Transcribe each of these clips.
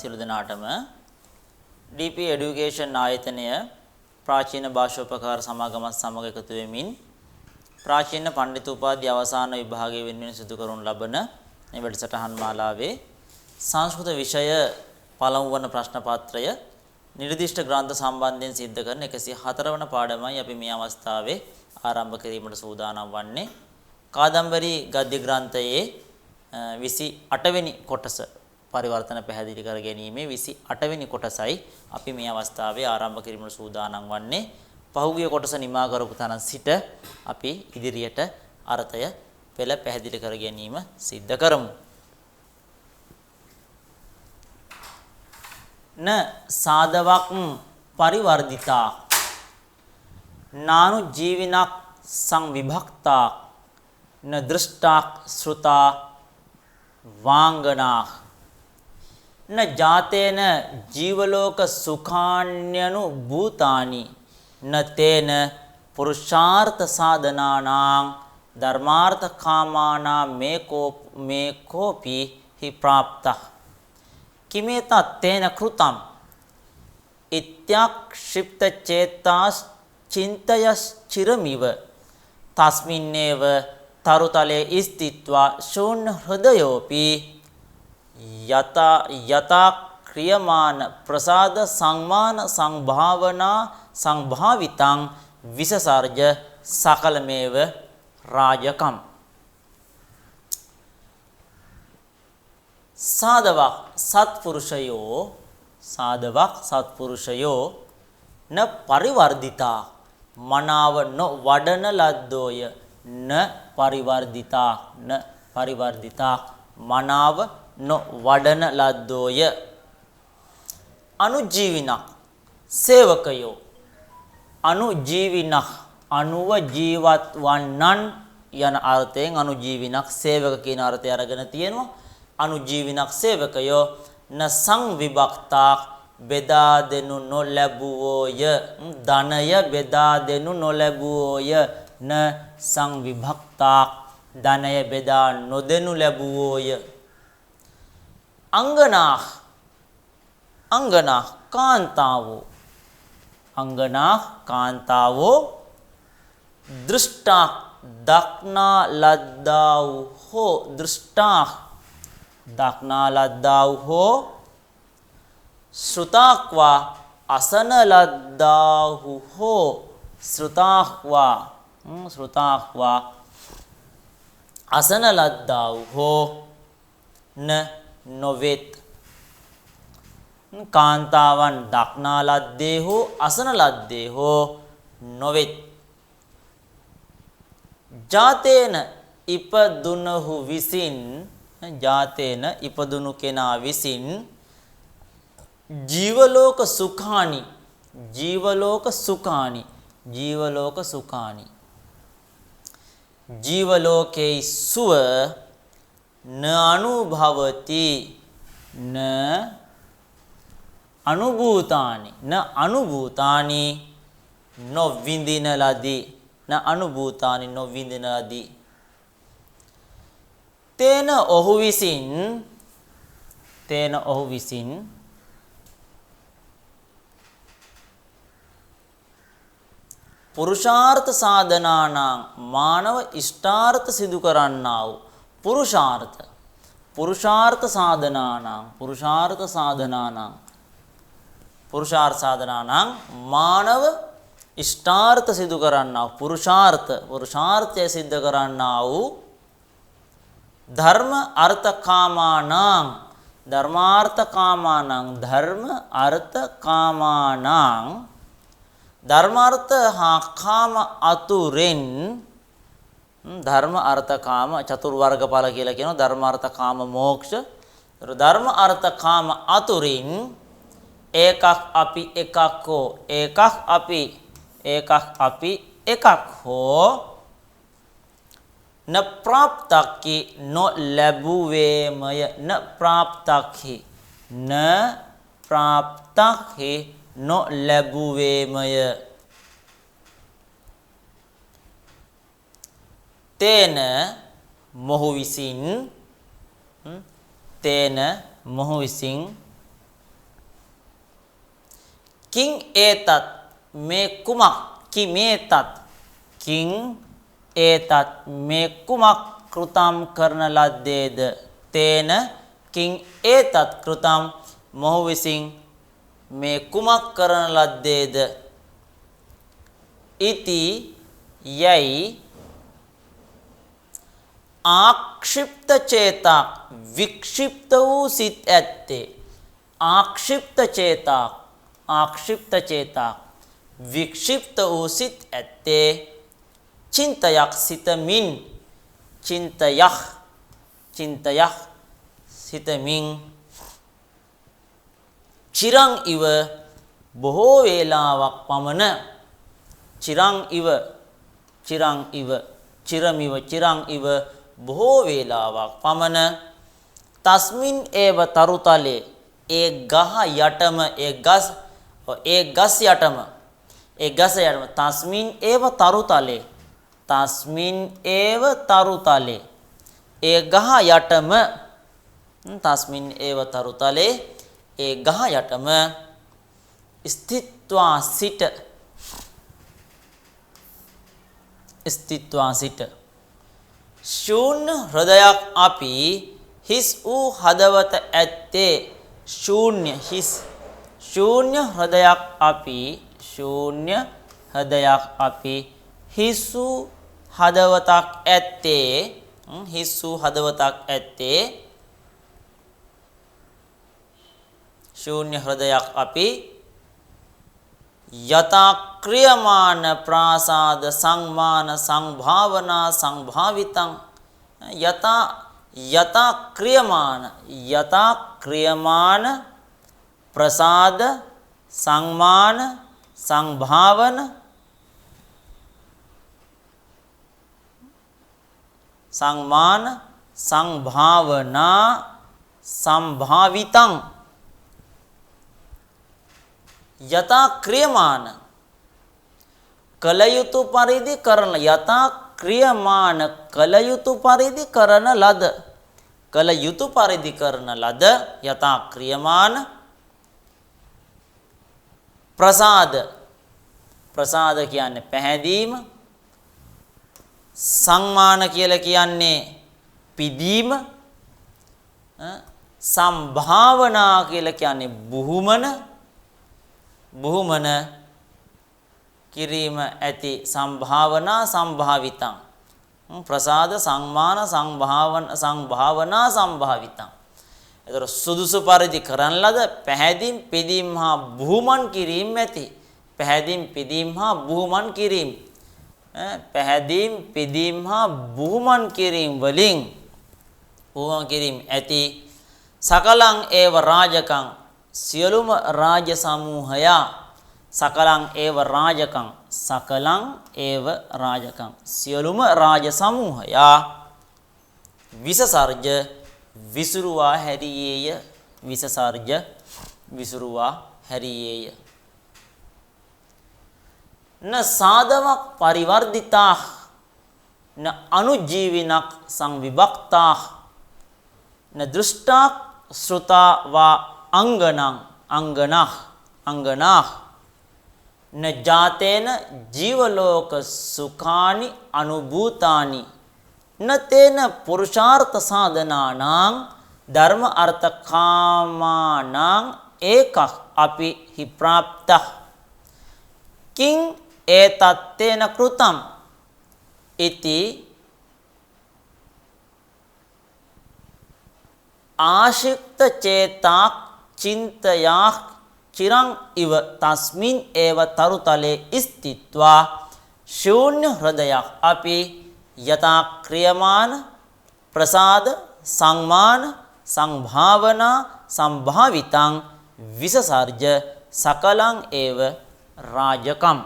සියලු දෙනාටම DP Education ආයතනය ප්‍රාචීන භාෂෝපකාර සමාගමත් සමග එකතු වෙමින් ප්‍රාචීන පඬිතු උපාධි අවසාන විභාගයේ වෙනුවෙන් සිදු කරනු ලබන මේ වැඩසටහන් මාලාවේ සංස්කෘත විෂය පළමු වන ප්‍රශ්න පත්‍රය නිර්දිෂ්ට ග්‍රන්ථ සම්බන්ධයෙන් සිද්ධ කරන 104 වන පාඩමයි අපි මේ අවස්ථාවේ ආරම්භ කිරීමට සූදානම් වන්නේ. කාදම්බරි ගද්‍ය ග්‍රන්ථයේ 28 වෙනි කොටස පරිවර්තන පැහැදිලි කර ගැනීමේ 28 වෙනි කොටසයි අපි මේ අවස්ථාවේ ආරම්භ කිරීමට සූදානම් වන්නේ. පහුගිය කොටස නිමා කරපු තැන සිට අපි ඉදිරියට අර්ථය පෙළ පැහැදිලි කර ගැනීම සිද්ධ කරමු. න සාදවක් පරිවර්ධිතා නානු ජීවිනක් සංවිභක්තා න දෘෂ්ටාක් ශ්‍රුතා වාංගනා න ජාතේන ජීවලෝක සුඛාන්‍යනු භූතානි න තේන පුරුෂාර්ථ සාධනානාං ධර්මාර්ථ කාමානා මේකෝපි හි ප්‍රාප්තः කිමේත තේන කෘතම් ඉත්‍යක්ෂිප්ත චේතාස් චින්තයස් චිරමිව තස්මින්නේව තරුතලේ ස්ථිත්වා ශූන්‍ය හෘදයෝපි යතා ක්‍රියමාන ප්‍රසාද සංමාන සංභාවනා සංභාවිතං විසසර්ජ සකලමේව රාජකම්. සාදවක් සත්පුරුෂයෝ න පරිවර්ධිතා මනාව නොවඩන ලද්දෝය න පරිවර්ධිතා මනාව නොවඩන ලද්දෝය. අනුජීවිනක් සේවකයෝ අනුජීවිනක් අනුව ජීවත් වන්නන් යන අර්ථයෙන් අනුජීවිනක් සේවක කියන අර්ථය අරගෙන තියෙනවා. අනුජීවිනක් සේවකයෝ න සංවිභක්තා බෙදා දෙනු නොලැබුවෝය ධනය බෙදා දෙනු නොලැබුවෝය න සංවිභක්තා ධනය බෙදා නොදෙනු ලැබුවෝය. අංගනා කාන්තාවෝ දෘෂ්ටා දක්නා ලද්දාව් හෝ ශ්‍රුතාක්වා අසන ලද්දාව් හෝ ශ්‍රුතාක්වා අසන ලද්දාව් හෝ න නොවෙත්. කාන්තාවන් දක්නා ලද්දේ හෝ අසන ලද්දේ හෝ නොවෙත්. ජාතේන ඉපදුණු කෙනා විසින් ජීවලෝක සුඛානි ජීවලෝකේ සුව න අනුභවති න අනුභූතානි නොවිඳින ලදී. තේන ඔහු විසින් පුරුෂාර්ථ සාධනානාං මානව ඉෂ්ටාර්ථ සිදු කරන්නා වූ පුරුෂාර්ථ සාධනානාං මානව ඉෂ්ටාර්ථ සිදු කරන්නා වූ පුරුෂාර්ථය සිද්ධ කරන්නා වූ ධර්ම අර්ථ කාමානාං ධර්මාර්ථ හා කාම අතුරෙන් ධර්ම අර්ථ කාම චතුර්වර්ග ඵල කියලා කියනවා. ධර්මාර්ථ කාම මෝක්ෂ. ධර්ම අර්ථ කාම අතුරින් ඒකක් අපි එකක් හෝ න ප්‍රාප්තක්ඛි නොලැබුවේමය. තේන මොහු විසින් කිං ඒතත් මේ කුමක් කිමේතත් කිං ඒතත් මේ කුමක් කෘතම් කරන ලද්දේද තේන කිං ඒතත් කෘතම් මොහු විසින් මේ කුමක් කරන ලද්දේද ඉති යයි ආක්ෂිප්ත චේතක් වික්ෂිප්ත වූ සිත් ඇත්තේ ආක්ෂිප්ත චේතක් වික්ෂිප්ත වූ සිත් ඇත්තේ චින්තයක් සිතමින් චින්තයක් සිතමින් චිරං ඉව බොහෝ වේලාවක් පමණ චිරං ඉව බොහෝ වේලාවක් පමණ තස්මින් ඒව තරුතලේ ඒ ගහ යටම ඒ ගස් යටම තස්මින් ඒව තරුතලේ ඒ ගහ යටම තස්මින් ඒව තරුතලේ ඒ ගහ යටම ස්ථිත්වා සිට ශූන්‍ය හෘදයක් අපි හිස් වූ හදවත ඇත්තේ ශූන්‍ය හෘදයක් අපි හිස් වූ හදවතක් ඇත්තේ ශූන්‍ය හෘදයක් අපි යතා ක්‍රියමාන ප්‍රාසාද සංමාන සංභාවනා සංභාවිතං යතා ක්‍රියමාන ප්‍රසාද සංමාන සංභාවන සංමාන සංභාවනා සංභාවිතං යතා ක්‍රියමාන කල යුතු පරිදි කරන යතා ක්‍රියමාන කල යුතු පරිදි කරන ලද යතා ක්‍රියමාන ප්‍රසාද කියන්නේ පැහැදීම සංමාන කියලා කියන්නේ පිදීම සංභාවනා කියලා කියන්නේ බුහුමන කිරීම ඇති සංභාවනා සංභාවිතං ප්‍රසාද සංමාන සංභාවනා සංභාවිතං. ඒතර සුදුසු පරිදි කරන ලද පැහැදීම් පිදීම් හා බුහුමන් කිරීම ඇති පැහැදීම් පිදීම් හා බුහුමන් කිරීම බුහුමන් කිරීම වලින් ඇති සකලං ඒව රාජකං සියලුම රාජ සමූහයා සියලුම රාජ සමූහයා විසසර්ජ විසුරුවා හැරියේය න සාදවක් පරිවර්ධිතා න අනුජීවිනක් සංවිභක්තා න දෘෂ්ටා ශ්‍රුතා වා අංගනා න ජාතේන ජීවලෝක සුඛානි අනුභූතානි න තේන පුරුෂාර්ථ සාධනානාං ධර්ම අර්ථ කාමානාං ඒකක් අපි හි ප්‍රාප්තः කිං ඒතත්තේන කෘතම් ඉති ආශික්ත චේතාක් චින්තයාක් චිරං ඉව තස්මින් ඒව තරුතලේ ස්ථිත්වා ශූන්‍ය හෘදයක් අපි යතා ක්‍රියමාන ප්‍රසාද සංමාන සංභාවනා සංභාවිතං විසසර්ජ සකලං ඒව රාජකම්.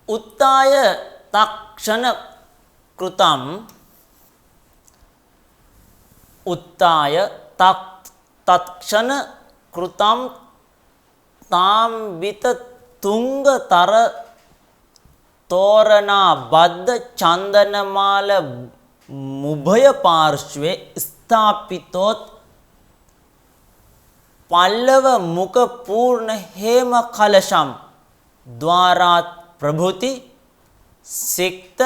උත්තාය තක්ෂණ කෘතම් තක්ෂණ කෘතම් තාම්බිත තුංගතර තෝරණා බද්ධ චන්දනමාල මුභය පාර්ශ්වයේ ස්ථාපිතොත් පල්ලව මුඛ පූර්ණ හේම කලශම් ద్వාරාත් ප්‍රභෘති සික්ත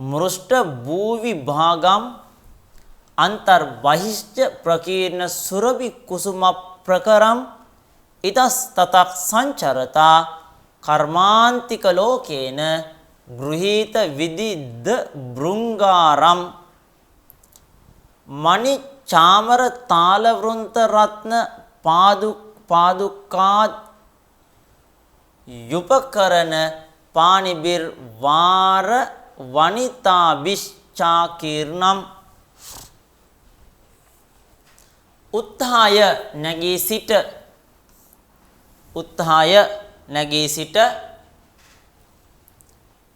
මෘෂ්ට භූවි භාගම් අන්තර් බහිෂ්ඨ ප්‍රකීර්ණ සුරභි කුසුම ප්‍රකරම් ඉතස් තතක් සංචරතා කර්මාන්තික ලෝකේන ගෘහීත විදිද්ද බෘංගාරම් මණි චාමර තාල වෘන්ත රත්න පාදුකා යුපකරණ පානිබිර් වාර වනිතා විශ්චාකීර්ණම් උත්ථාය නැගී සිට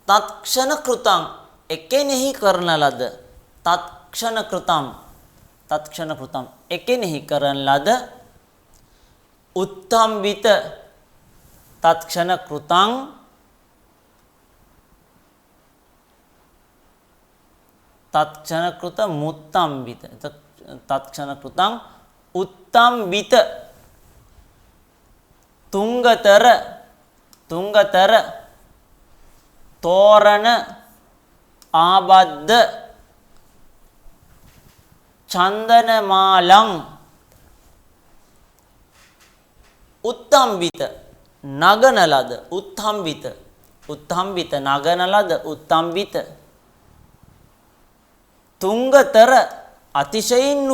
තත්ක්ෂණ කෘතං එකෙනෙහි කරන ලද තත්ක්ෂණ කෘතං එකෙනෙහි කරන ලද උත්තම්විත තත්ක්ෂණ කෘතං තත්ක්ෂණ කෘත මුත්තම්විත තත්ක්ෂණ කෘතං උත්තම්විත තුංගතර තෝරණ ආබද්ධ චන්දනමාලං උත්තම්විත නගන ලද උත්තම්විත නගන ලද උත්තම්විත තුංගතර අතිශයින්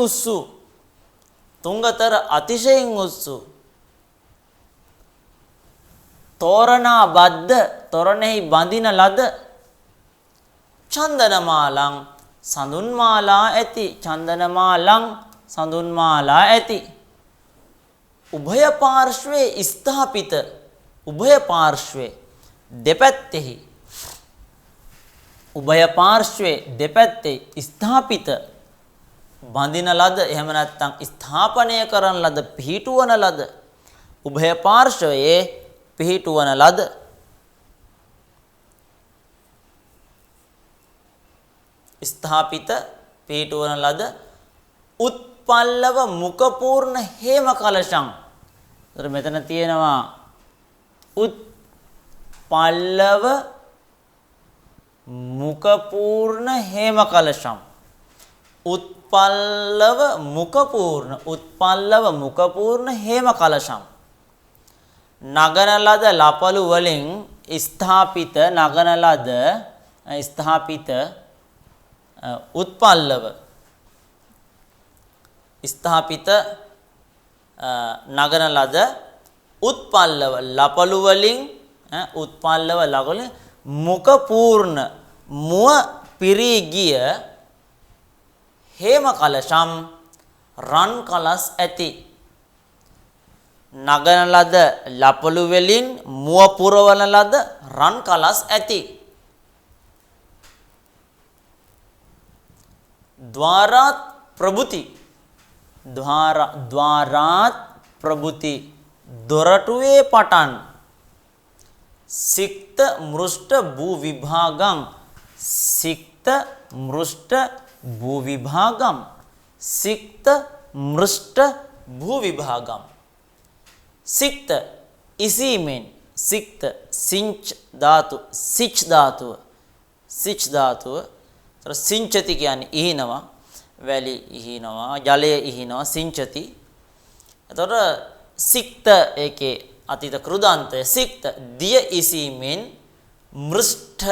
උස්සු තෝරණා බද්ද තොරණෙහි බඳින ලද චන්දනමාලං සඳුන්මාලා ඇති උභය පාර්ශ්වයේ ස්ථාපිත උභය පාර්ශ්වයේ දෙපැත්තේ ස්ථාපිත බඳින ලද එහෙම නැත්නම් ස්ථාපනය කරන ලද පිහිටුවන ලද උභය පාර්ශ්වයේ පිහිටුවන ලද ස්ථාපිත පිහිටුවන ලද උත්පල්ලව මුඛ පූර්ණ හේම කලශං. ඒතර මෙතන තියෙනවා උත්පල්ලව මුඛ පූර්ණ හේම කලශං. උත්පල්ලව මුඛ පූර්ණ හේම කලශං. නගන ලද ලපලු වලින් ස්ථාපිත උත්පල්ලව නගන ලද උත්පල්ලව ලපලු වලින් මුඛ පූර්ණ මුව පිරී ගිය හේම කලශම් රන් කලස් ඇති නගන ලද ලපලු වලින් මුව පුරවන ලද රන් කලස් ඇති ద్వාරාත් ප්‍රභෘති දොරටුවේ පටන් සික්ත මෘෂ්ට භූ විභාගම් සික්ත ඉසීමෙන් සිංච් ධාතුව සිංචති කියන්නේ ඉහිනවා වැලි ඉහිනවා ජලය ඉහිනවා සිංචති. එතකොට සික්ත ඒකේ අතීත කෘදාන්තය සික්ත දිය ඉසීමෙන් මෘෂ්ඨ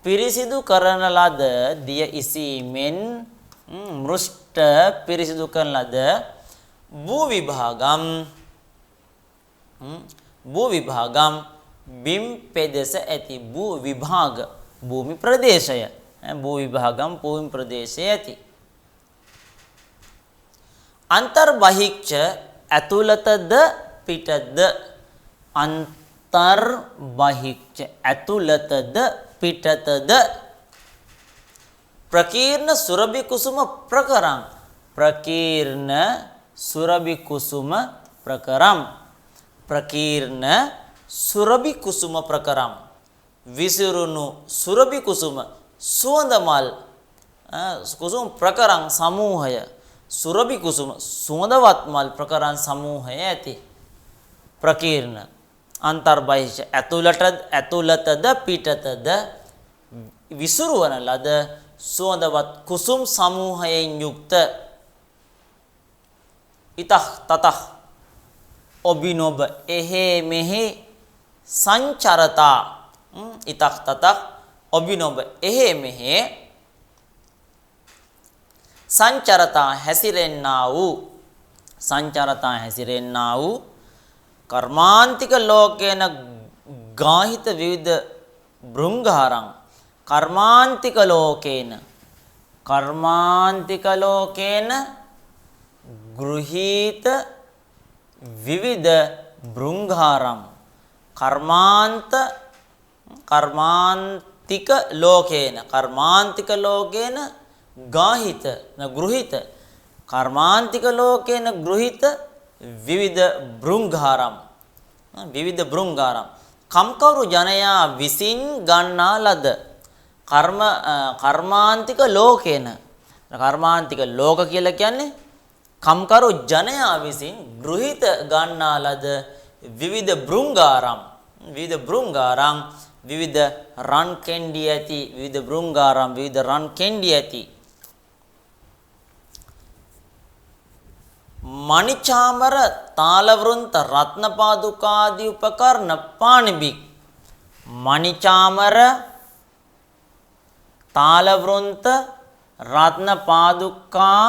පිරිසිදු කරන ලද භූ විභාගම් බිම් පෙදෙස ඇති භූ විභාග භූමි ප්‍රදේශය භූ විභාගම් භූමි ප්‍රදේශය ඇති අන්තර්බහික්ෂ ඇතුළතද පිටද අන්තර්බහික්ෂ ඇතුළතද පිටතද ප්‍රකීර්ණ සුරභි කුසුම ප්‍රකරම් විසිරුණු සුරභි කුසුම සුවඳ මල් කුසුම ප්‍රකරණ සමූහය සුරබි කුසුම සුවඳවත් මල් ප්‍රකරණ සමූහය ඇති ප්‍රකීර්ණ අන්තර්බහිෂ ඇතුළතද පිටතද විසුරුවන ලද සුවඳවත් කුසුම් සමූහයෙන් යුක්ත ඉතහ තතහ ඔබිනොබ එහෙ මෙහෙ සංචරතා ඉතහ තතහ ඔබිනොබ එහෙ මෙහෙ සංචරතා හැසිරෙන්නා වූ කර්මාන්තික ලෝකේන ගාහිත විවිධ බෘංගාරං කර්මාන්තික ලෝකේන ගෘහීත විවිධ බෘංගාරම් කර්මාන්තික ලෝකේන ගාහිත ගෘහිත කර්මාන්තික ලෝකේන ගෘහිත විවිධ බෘංගාරම් කම්කවරු ජනයා විසින් ගන්නා ලද කර්මාන්තික ලෝකේන කර්මාන්තික ලෝක කියලා කියන්නේ කම්කරු ජනයා විසින් ගෘහිත ගන්නා ලද විවිධ බෘංගාරම් විවිධ රන් කෙන්ඩි ඇති මණිචාමර තාලවෘන්ත රත්නපාදුකාදී උපකරණ පාණිබික් මණිචාමර තාලවෘන්ත රත්නපාදුකා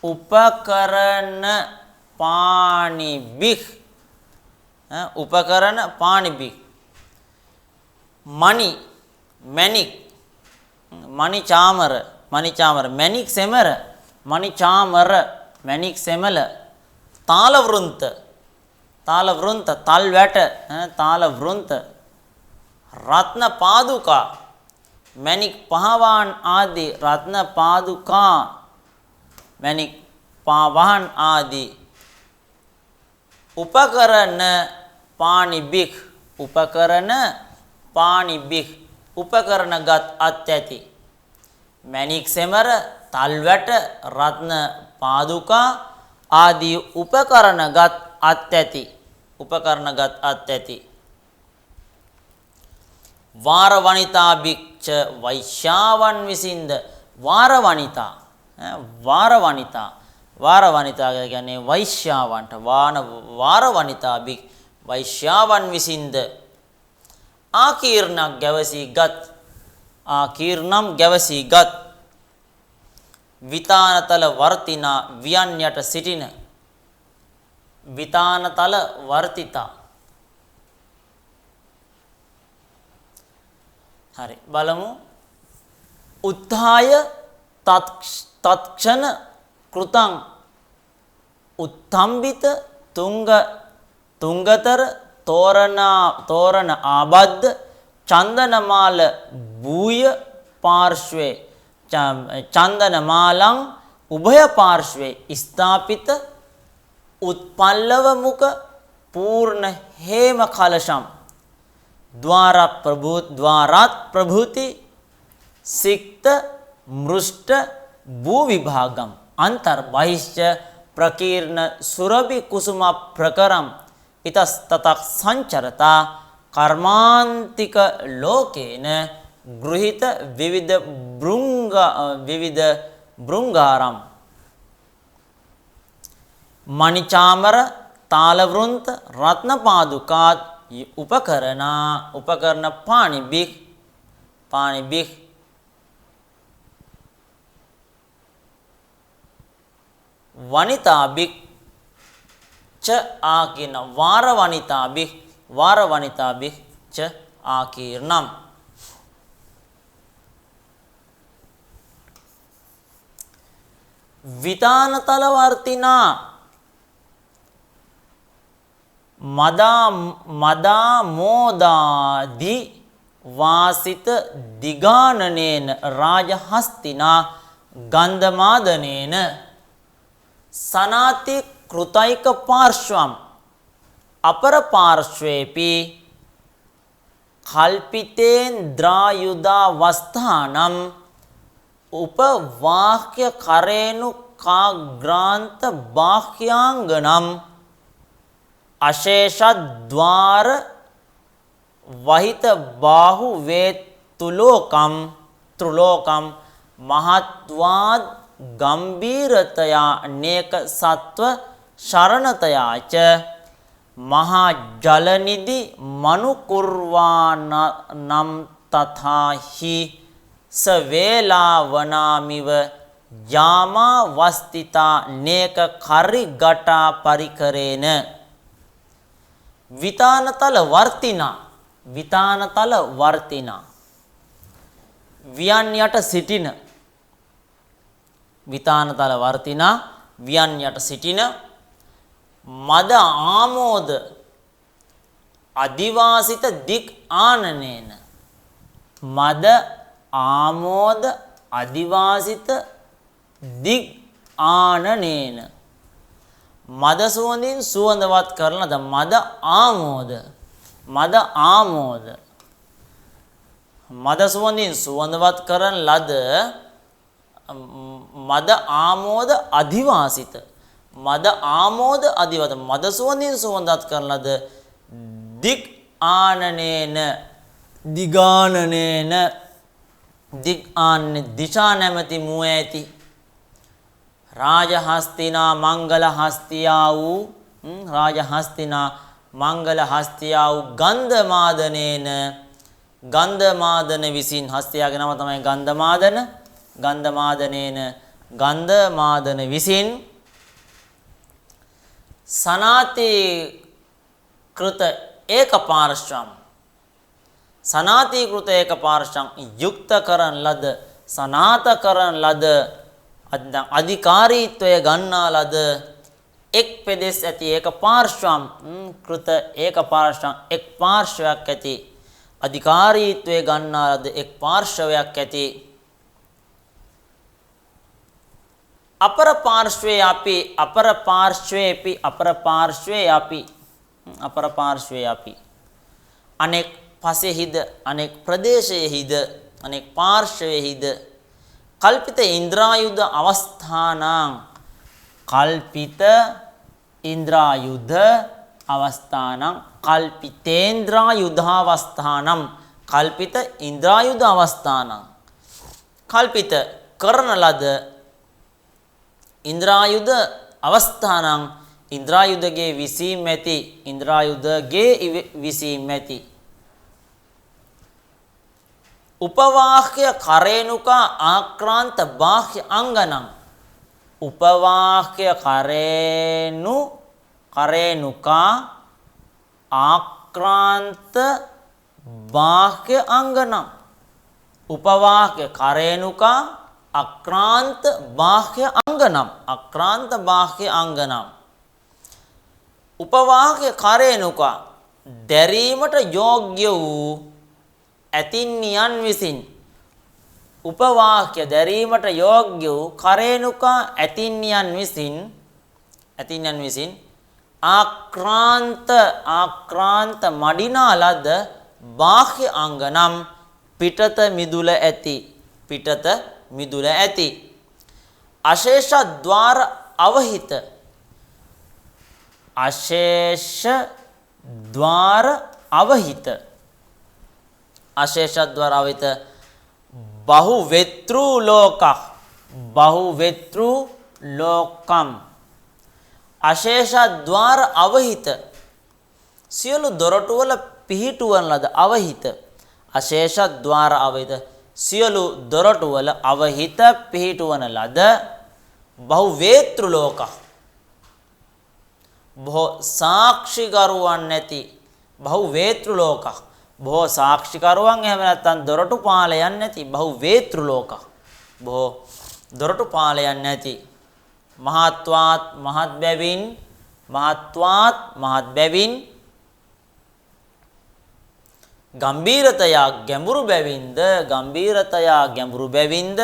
උපකරණ පාණිබික් මණි මණික් මණිචාමර මණික් සෙමර මණිචාමර මණික් සෙමල තාලවෘන්ත තල්වැට රත්න පාදුකා මණික් පහවාන් ආදී රත්න පාදුකා මණික් පහවාන් ආදී උපකරණ පාණිබික් උපකරණගත් අත්‍යති මණික් සෙමර තල්වැට රත්න පාදුකා ආදී උපකරණගත් අත්‍යති වාරවනිතා භික්ෂ වෛශ්‍යාවන් විසින්ද වාරවනිතා කියන්නේ වෛශ්‍යාවන්ට වාරවනිතා භික්ෂ වෛශ්‍යාවන් විසින්ද ආකීර්ණම් ගැවසීගත් විතානතල වර්තිනා වියන් යට සිටින විතානතල වර්තිතා හරි බලමු උත්ථාය තත්ක්ෂණ කෘතං උත්තම්බිත තුංගතර තෝරණ ආබද්ධ චන්දනමාල භූය පාර්ශ්වේ චන්දනමාලං උභය පාර්ශ්වේ ස්ථාපිත උත්පල්ලව මුක පූර්ණ හේම කලශම් ද්වාරත් ප්‍රභූති සික්ත මෘෂ්ට භූ විභාගම් අන්තර්බහිශ්ච ප්‍රකීර්ණ සුරභි කුසුම ප්‍රකරම් ඉතස්තතක් සංචරතා කර්මාන්තික ලෝකේන ගෘහිත විවිධ බෘංගාරම් මණිචාමර තාලවෘන්ත රත්නපාදුකාත් උපකරණ පාණිබික් වනිතාබික් ච ආකීර්ණ වාරවනිතාබික් ච ආකීර්ණම් විතානතලවර්තිනා මදාමෝදාදි වාසිත දිගානනේන රාජහස්තිනා ගන්ධමාදනේන සනාති කෘතයික පාර්ශ්වම් අපර පාර්ශ්වේපි කල්පිතේන්ද්‍රායුධවස්ථානම් උපවාක්‍ය කරේණු කාග්‍රාන්ත බාහ්‍යාංගනම් අශේෂද්වාර වහිත බාහු වේතුලෝකම් ත්‍රුලෝකම් මහත්වාද් ගම්බීරතයා අනේක සත්ව शरणतयाच महा जलनिधि मनुकुर्वाणं तथा हि सवेलावनामिव यामावस्थिता नेक खरिगटा परिकरेण वितानतल वर्तिना වියන්යට සිටින විතානතල වර්තිනා වියන්යට සිටින මද ආමෝද අදිවාසිත දික් ආනනේන මද ආමෝද අදිවාසිත දික් ආනනේන මද සුවඳින් සුවඳවත් කරන ලද මද ආමෝද මද සුවඳින් සුවඳවත් කරන ලද මද ආමෝද අධිවාසිත මද ආමෝද අධිවත මද සුවඳින් සුවඳවත් කරන ලද දික් ආනනේන දිගානනේන දික් ආන්නේ දිශා නැමැති මුව ඇති රාජහස්තිනා මංගල හස්තියා වූ රාජහස්තිනා මංගල හස්තියා වූ ගන්ධමාදනේන ගන්ධමාදන විසින් හස්තියාගේ නම තමයි ගන්ධමාදන ගන්ධමාදනේන ගන්ධමාදන විසින් සනාති කෘත ඒකපාර්ශ්වම් සනාති කෘත ඒකපාර්ශ්වම් යුක්ත කරන ලද සනාත කරන ලද අධිකාරීත්වය ගන්නා ලද එක් පෙදෙස් ඇති ඒකපාර්ශ්වම් කෘත ඒකපාර්ශ්වම් එක් පාර්ශ්වයක් ඇති අධිකාරීත්වය ගන්නා ලද එක් පාර්ශවයක් ඇති අපර පාර්ශ්වයේ අපි අනෙක් පසෙහිද අනෙක් ප්‍රදේශයෙහිද අනෙක් පාර්ශවයෙහිද කල්පිත ඉන්ද්‍රායුධ අවස්ථානං කල්පිත ඉන්ද්‍රායුධ අවස්ථානං කල්පිතේන්ද්‍රායුධාවස්ථානම් කල්පිත ඉන්ද්‍රායුධ අවස්ථානං කල්පිත කරන ලද ඉන්ද්‍රායුධ අවස්ථානං ඉන්ද්‍රායුධගේ විසීම් ඇති ඉන්ද්‍රායුධගේ විසීම් ඇති උපවාහ්‍ය කරේනුකා ආක්‍රාන්ත බාහ්‍ය අංගනම් උපවාහ්‍ය කරේනුකා ආක්‍රාන්ත බාහ්‍ය අංගනම් උපවාහ්‍ය කරේනුකා අක්‍රාන්ත බාහ්‍ය අංගනම් උපවාහ්‍ය කරේනුකා දැරීමට යෝග්‍ය වූ ඇතින්නියන් විසින් උපවාහ්‍ය දැරීමට යෝග්‍ය වූ කරේනුකා ඇතින්නියන් විසින් ආක්‍රාන්ත මඩිනා ලද බාහ්‍ය අංගනම් පිටත මිදුල ඇති අශේෂ ద్వාර අවහිත බහුවෙත්‍රු ලෝකම් අශේෂ ద్వාර අවහිත සියලු දොරටුවල පිහිටුවන ලද අවහිත අශේෂ ద్వාර අවහිත සියලු දොරටුවල අවහිත පිහිටුවන ලද බහුවේතෘ ලෝක බොහෝ සාක්ෂිකරුවන් නැති බහුවේතෘ ලෝක බොහෝ සාක්ෂිකරුවන් එහෙම නැත්නම් දොරටු පාලයන් නැති බහුවේතෘ ලෝක බොහෝ දොරටු පාලයන් නැති මහත් බැවින් ගම්බීරතයා ගැඹුරු බැවින්ද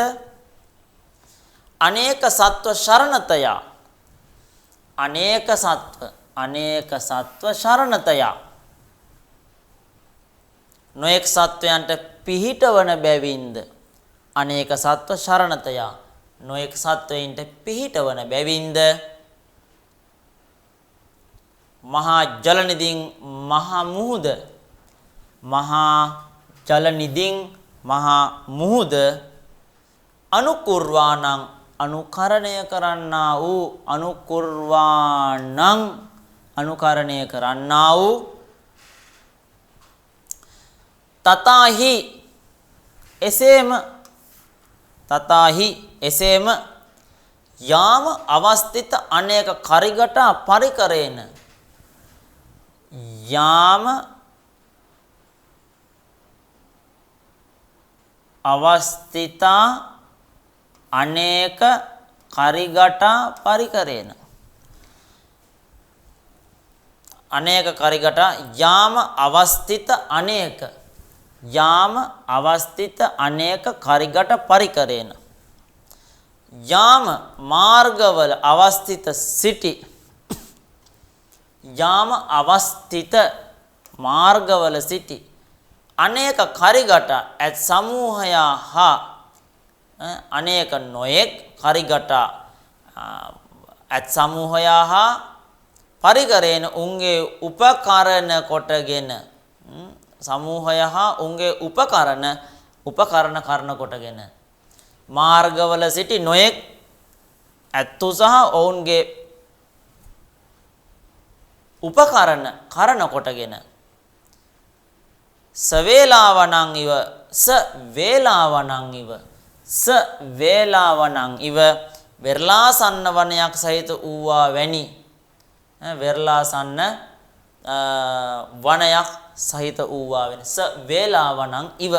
අනේක සත්ව අනේක සත්ව ශරණතය නොඑක් සත්වයන්ට පිහිටවන බැවින්ද අනේක සත්ව ශරණතය නොඑක් සත්වයින්ට පිහිටවන බැවින්ද මහා ජලනිදින් මහා මුහුද මහා ජලනිදින් මහා මුහුද අනුකුර්වාණං අනුකරණය කරන්නා වූ අනුකුර්වාණං අනුකරණය කරන්නා වූ තතාහි එසේම යාම අවස්ථිත අනේක කරිගට පරිකරේන යාම අවස්ථිතා අනේක කරිගට පරිකරේන අනේක කරිගට යාම අවස්ථිත අනේක කරිගට පරිකරේන යාම මාර්ගවල අවස්ථිත සිටි යාම අවස්ථිත මාර්ගවල සිටි අනේක කරිගට ඇත් සමූහයා හා අනේක නොයෙක් කරිගට ඇත් සමූහයා හා පරිකරේන උන්ගේ උපකරණ කොටගෙන සමූහය හා උන්ගේ උපකරණ කරන කොටගෙන මාර්ගවල සිටි නොයෙක් ඇත්තු සහ ඔවුන්ගේ උපකරණ කරන කොටගෙන ස වේලාවනං ඉව වෙරලාසන්න වනයක් සහිත ඌවා වැනි වෙරලාසන්න වනයක් සහිත ඌවා වෙන ස වේලාවනං ඉව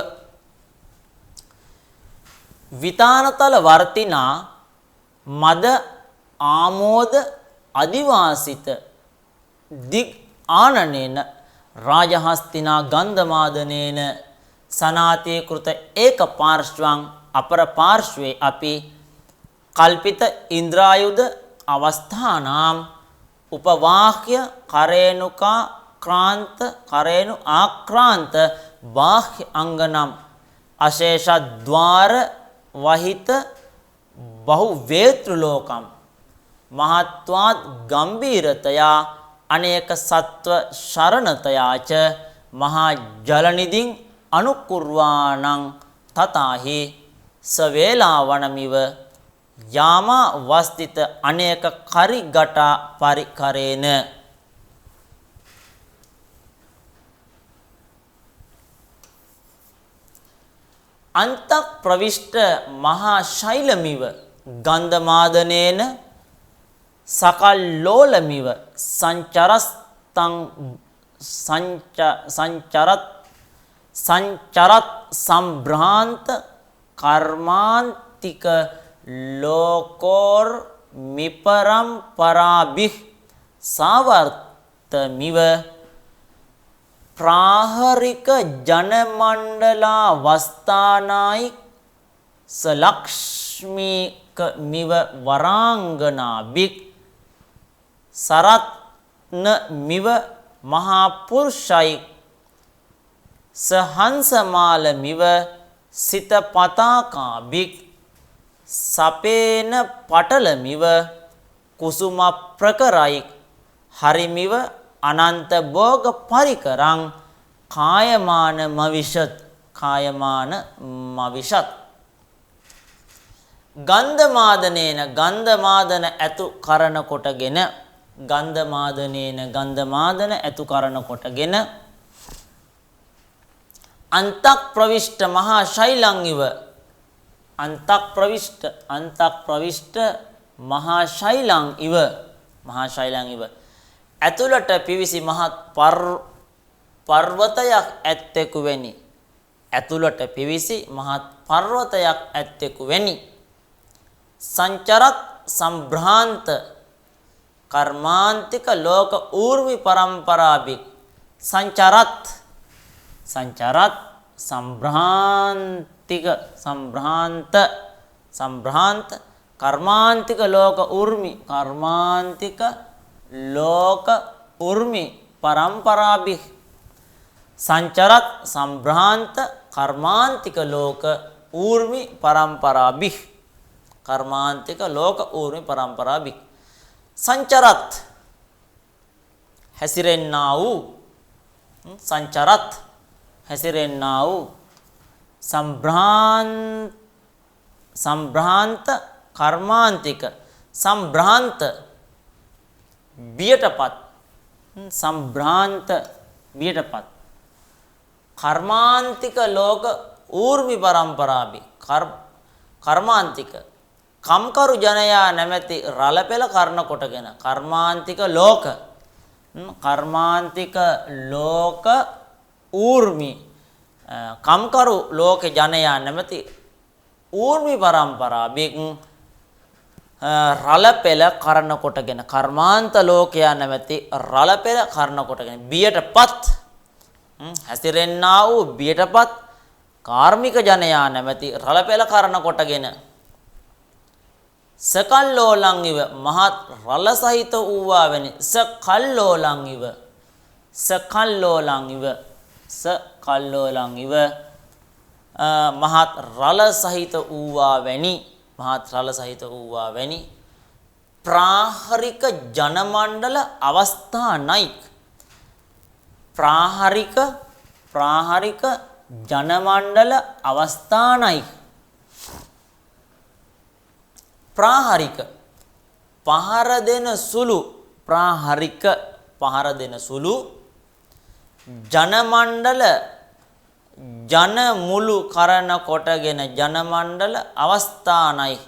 විතානතල වර්තිනා මද ආමෝද අදිවාසිත දිග් ආනනේන රාජහස්තිනා ගන්ධමාදනේන සනාතේ කෘත ඒක පාර්ශ්වං අපර පාර්ශ්වේ අපි කල්පිත ඉන්ද්‍රායුධ අවස්ථානාම් උපවාහ්‍ය කරේනුකා ක්‍රාන්ත කරේනු ආක්‍රාන්ත බාහ්‍ය අංගනම් අශේෂ ద్వාර වහිත බහු වේත්‍රුලෝකම් මහත්වාත් ගම්බීරතයා අනේක සත්ව ශරණතයාච මහා ජලනිදින් අනුකුර්වාණං තතාහි සවේලාවනමිව යාමා වස්තිත අනේක කරිගට පරිකරේන අන්තක් ප්‍රවිෂ්ඨ මහා ශෛලමිව ගන්ධමාදනේන සකල්ලෝලමිව සංචරත් සම්භ්‍රාන්ත කර්මාන්තික ලෝකෝර් මිපරම්පරාභිः සාවර්තමිව ප්‍රාහරික ජනමණ්ඩලා වස්ථානායි සලක්ෂ්මීක මිව වරාංගනාභික් සරත්න මිව මහා පුරුෂයි සහංසමාල මිව සිත පතාකාභික් සපේන පටල මිව කුසුම ප්‍රකරයි හරිමිව අනන්ත භෝග පරිකරං කායමාන මවිෂත් ගන්ධමාදනේන ගන්ධමාදන ඇතු කරන කොටගෙන ගන්ධමාදන ඇතු කරන කොටගෙන අන්තක් ප්‍රවිෂ්ඨ මහා ශෛලං ඉව අන්තක් ප්‍රවිෂ්ඨ මහා ශෛලං ඉව ඇතුළට පිවිසි මහත් පර්වතයක් ඇත්තෙකු වැනි ඇතුළට පිවිසි මහත් පර්වතයක් ඇත්තෙකු වැනි සංචරත් සම්භ්‍රාන්ත කර්මාන්තික ලෝක ඌර්මි පරම්පරාභික් සංචරත් සම්භ්‍රාන්ත කර්මාන්තික ලෝක ඌර්මි කර්මාන්තික लोक उर्मि परंपराभिः संचरत संभ्रांत कर्मांतिक लोक ऊर्मि परंपराभिः कर्मांतिक लोक ऊर्मि परंपराभिः संचरत හැසිරෙන්නා වූ සංචරත් හැසිරෙන්නා වූ සම්භ්‍රාන්ත කර්මාන්තික සම්භ්‍රාන්ත බියටපත් සම්භ්‍රාන්ත බියටපත් කර්මාන්තික ලෝක ඌර්මි පරම්පරාභි කර්මාන්තික කම්කරු ජනයා නැමැති රළපෙළ කරන කොටගෙන කර්මාන්තික ලෝක කර්මාන්තික ලෝක ඌර්මි කම්කරු ලෝක ජනයා නැමැති ඌර්මි පරම්පරාභින් රළපෙළ කරන කොටගෙන කර්මාන්ත ලෝකයා නැමැති රළපෙළ කරන කොටගෙන බියටපත් හැසිරෙන්නා වූ බියටපත් කාර්මික ජනයා නැමැති රළපෙළ කරන කොටගෙන සකල්ලෝලං ඉව මහත් රළ සහිත වූවා වැනි සකල්ලෝලං ඉව මහත් රළ සහිත වූවා වැනි ප්‍රාහරික ජනමණ්ඩල අවස්ථානයික් ප්‍රාහරික ජනමණ්ඩල අවස්ථානයික් ප්‍රාහරික පහර දෙන සුළු ප්‍රාහරික පහර දෙන සුළු ජනමණ්ඩල ජන මුළු කරන කොටගෙන ජනමණ්ඩල අවස්ථානයි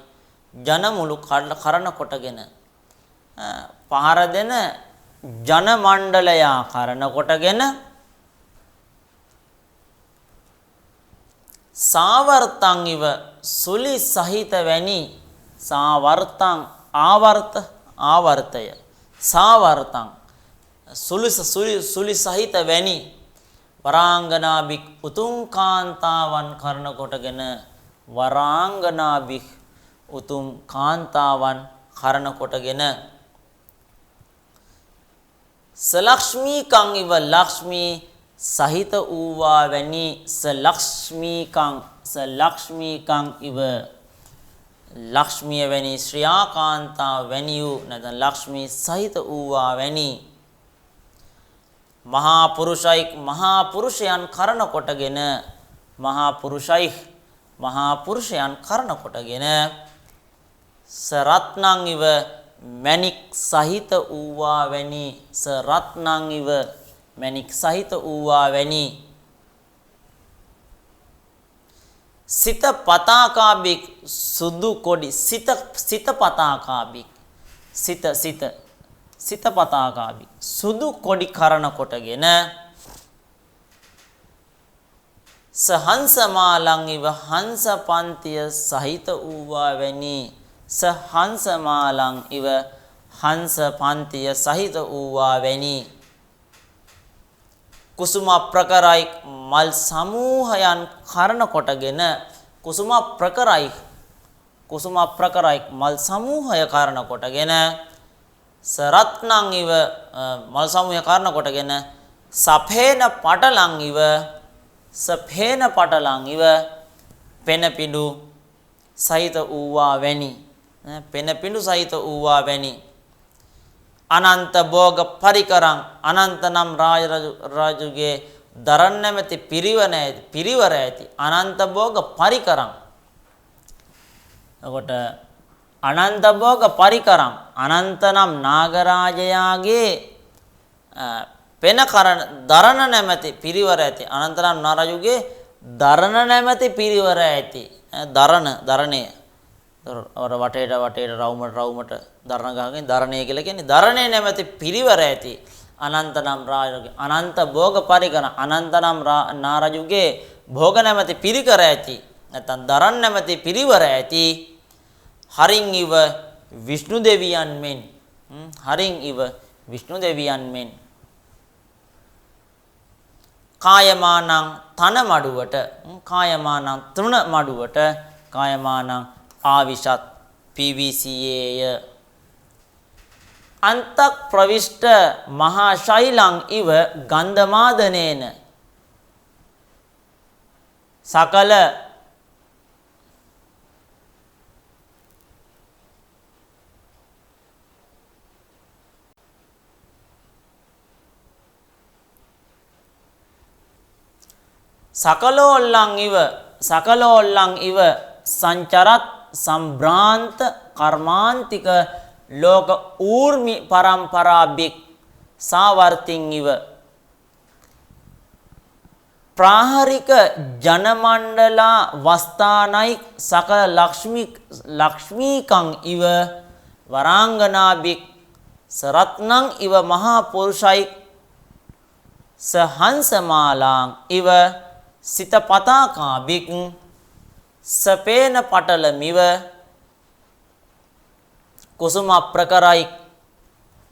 ජනමුළු කරන කොටගෙන පහර දෙන ජනමණ්ඩලයා කරන කොටගෙන සාවර්තං ඉව සුලි සහිත වැනි සාවර්තං ආවර්තය සාවර්තං සුලි සහිත වැනි වරාංගනාභික් උතුම් කාන්තාවන් කරන කොටගෙන වරාංගනාභික් උතුම් කාන්තාවන් කරන කොටගෙන සලක්ෂ්මීකං ඉව ලක්ෂ්මී සහිත වූවා වැනි සලක්ෂ්මීකං ඉව ලක්ෂ්මිය වැනි ශ්‍රියාකාන්තා වැනි වූ නැත්නම් ලක්ෂ්මී සහිත වූවා වැනි මහා පුරුෂයන් කරන කොටගෙන මහා පුරුෂයන් කරන කොටගෙන සරත්නං ඉව මණික් සහිත වූවා වැනි සරත්නං ඉව මණික් සහිත වූවා වැනි සිත පතාකාභික් සුදු කොඩි සිත පතාකාභික් සිත පතාකාභික් සුදු කොඩි කරන කොටගෙන සහංස මාලං ඉව හංස පන්තිය සහිත වූවා වැනි සහංස මාලං ඉව හංස පන්තිය සහිත වූවා වැනි කුසුම ප්‍රකරයි මල් සමූහයන් කරන කොටගෙන කුසුම ප්‍රකරයි මල් සමූහය කරන කොටගෙන සරත්නං ඉව මල් සමූහය කරන කොටගෙන සපේන පටලං ඉව පෙනපිඬු සහිත වූවා වැනි අනන්ත භෝග පරිකරං අනන්ත නම් රාජුගේ දරන් නැමැති පිරිවර ඇති අනන්ත භෝග පරිකරං එතකොට අනන්ත භෝග පරිකරං අනන්ත නම් නාගරාජයාගේ පෙන කරන දරණ නැමැති පිරිවර ඇති අනන්ත නම් නාරජුගේ දරණ නැමැති පිරිවර ඇති දරණය අර වටේට රවුමට දරණ ගහගෙන දරණය කියලා කියන්නේ දරණය නැමැති පිරිවර ඇති අනන්ත නම් රාජුගේ අනන්ත භෝග පරිකරණ අනන්ත නම් නාරජුගේ භෝග නැමැති පිරිකර ඇති නැත්නම් දරණ නැමැති පිරිවර ඇති හරින් ඉව විෂ්ණු දෙවියන් මෙන් කායමානං තන මඩුවට කායමානං තෘණ මඩුවට කායමානං ආවිෂත් PVCය අන්තක් ප්‍රවිෂ්ට මහා ශෛලං ඉව ගන්ධමාදනේන සකල සකලෝල්ලං ඉව සංචරත් සම්භ්‍රාන්ත කර්මාන්තික ලෝක ඌර්මි පරම්පරාබික් සාවර්තින් ඉව ප්‍රාහාරික ජනමණ්ඩලා වස්තානයි සකල ලක්ෂ්මීකං ඉව වරාංගනාබික් සරත්නං ඉව මහා පුරුෂයි සහංසමාලාං ඉව සිත පතාකාබික් සපේන පටලමිව කුසුම ප්‍රකරයි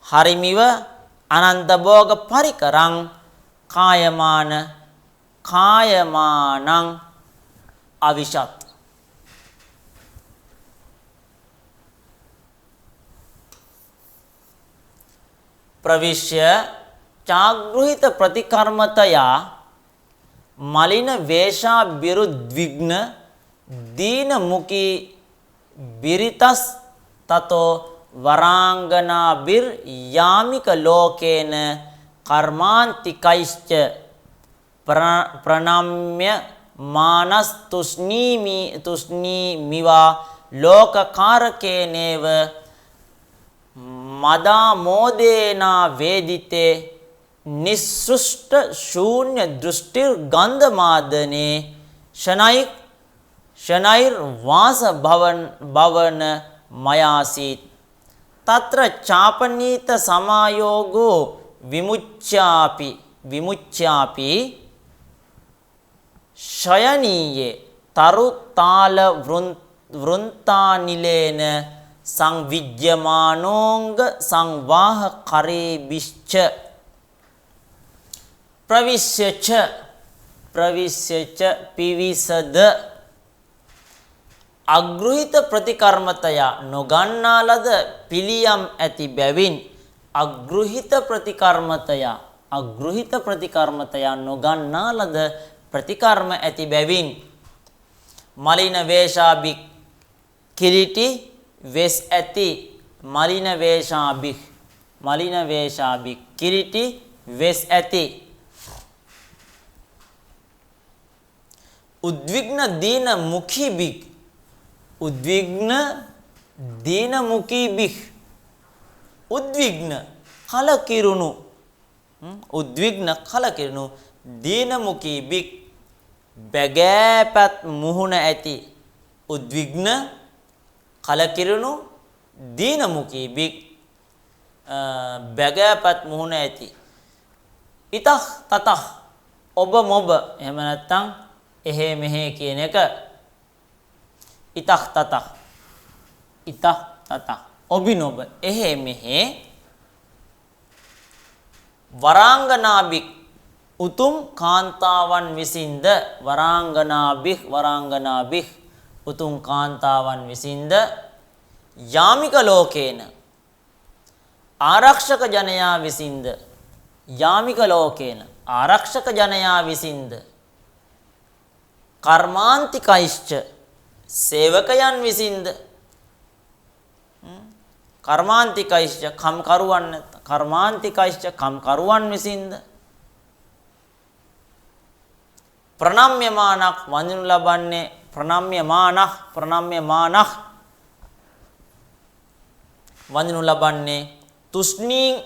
හරිමිව අනන්ත භෝග පරිකරං කායමානං අවිෂත් ප්‍රවිශ්‍ය චාග්ගෘහිත ප්‍රතිකර්මතයා මලින වේශා බිරුද්විග්න දීන මුකී බිරිතස් තතෝ වරාංගනා බිර් යාමික ලෝකේන කර්මාන්තිකයිශ්ච ප්‍රණම්‍ය මානස් තුෂ්ණීමිවා ලෝකකාරකේනේව මදා මෝදේනා වේදිතේ නිස්සෘෂ්ට ශූන්‍ය දෘෂ්ටිර් ගන්ධමාදනේ ශනෛර් වාස භවන මයාසීත් තත්‍ර චාපනීත සමායෝගෝ විමුච්ඡාපි ශයනීයේ තරුතාල වෘන්තානිලේන සංවිජ්ජමානෝංග සංවාහ කරේබිච්ච ප්‍රවිශ්‍යච පිවිසද අග්‍රහිත ප්‍රතිකර්මතයා නොගන්නා ලද පිළියම් ඇති බැවින් අග්‍රහිත ප්‍රතිකර්මතයා නොගන්නා ලද ප්‍රතිකර්ම ඇති බැවින් මලින වේශාබික් කිලිටි වෙස් ඇති මලින වේශාබික් කිලිටි වෙස් ඇති උද්විග්න දීන මුඛී බික් උද්විග්න කලකිරුණු දීන මුඛී බික් බැගෑපත් මුහුණ ඇති උද්විග්න කලකිරුණු දීන මුඛී බික් බැගෑපත් මුහුණ ඇති ඉතහ තතහ ඔබ මොබ එහෙම නැත්නම් එහෙ මෙහෙ කියන එක ඉතහ තතහ ඔබිනොබ එහෙ මෙහෙ වරාංගනාබික් උතුම් කාන්තාවන් විසින්ද වරාංගනාබික් උතුම් කාන්තාවන් විසින්ද යාමික ලෝකේන ආරක්ෂක ජනයා විසින්ද කර්මාන්තිකයිශ්ච සේවකයන් විසින්ද කර්මාන්තිකයිශ්ච කම්කරුවන් විසින්ද ප්‍රණම්‍යමානක් වඳිනු ලබන්නේ වඳිනු ලබන්නේ තුෂ්ණීන්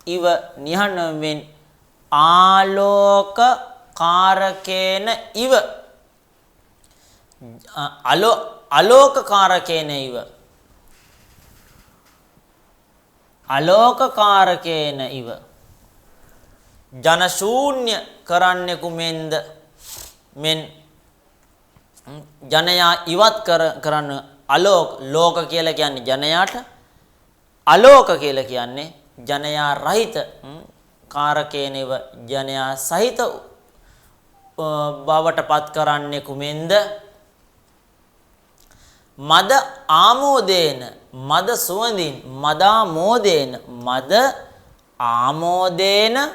ඉව නිහඬවමින් ආලෝක කාරකේන ඉව අලෝකකාරකේන ඉව ජන ශූන්‍ය කරන්නෙකු මෙන් ජනයා ඉවත් කරන්න ලෝක කියලා කියන්නේ ජනයාට අලෝක කියලා කියන්නේ ජනයා රහිත කාරකේනව ජනයා සහිත බවට පත් කරන්නෙකු මෙන්ද මද ආමෝදේන මද සුවඳින් මදාමෝදේන මද ආමෝදේන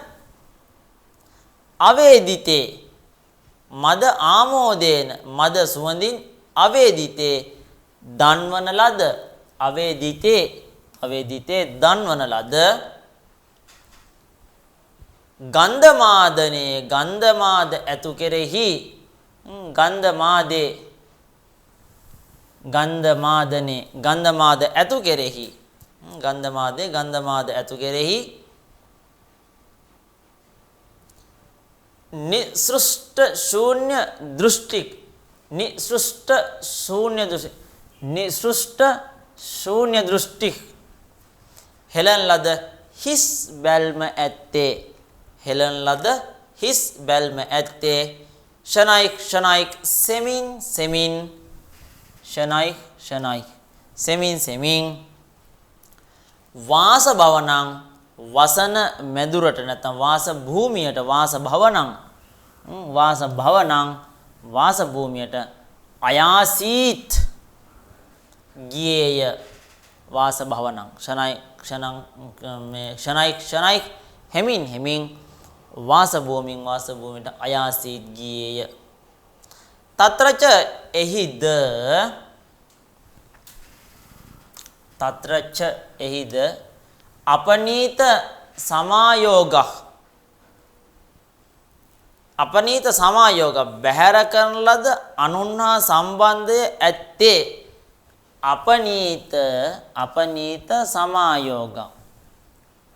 අවේදිතේ මද ආමෝදේන මද සුවඳින් අවේදිතේ දන්වන ලද අවේදිතේ දන්වන ලද ගන්ධමාදනේ ගන්ධමාද ඇතු කෙරෙහි ගන්ධමාදේ ගන්ධමාදනේ ගන්ධමාද ඇතු කෙරෙහි ගන්ධමාද ඇතු කෙරෙහි නිසෘෂ්ට ශූන්‍ය දෘෂ්ටි හෙළන ලද හිස් බැල්ම ඇත්තේ ෂණයික් සෙමින් වාස භවනං වසන මැදුරට නැත්නම් වාස භූමියට වාස භූමියට අයාසීත් ගියේය වාස භවනං ෂණයික් හෙමින් වාස භූමියට අයාසීත් ගියේය තත්‍රච එහිද අපනීත සමායෝග බැහැර කරන ලද අනුන්හා සම්බන්ධය ඇත්තේ අපනීත සමායෝග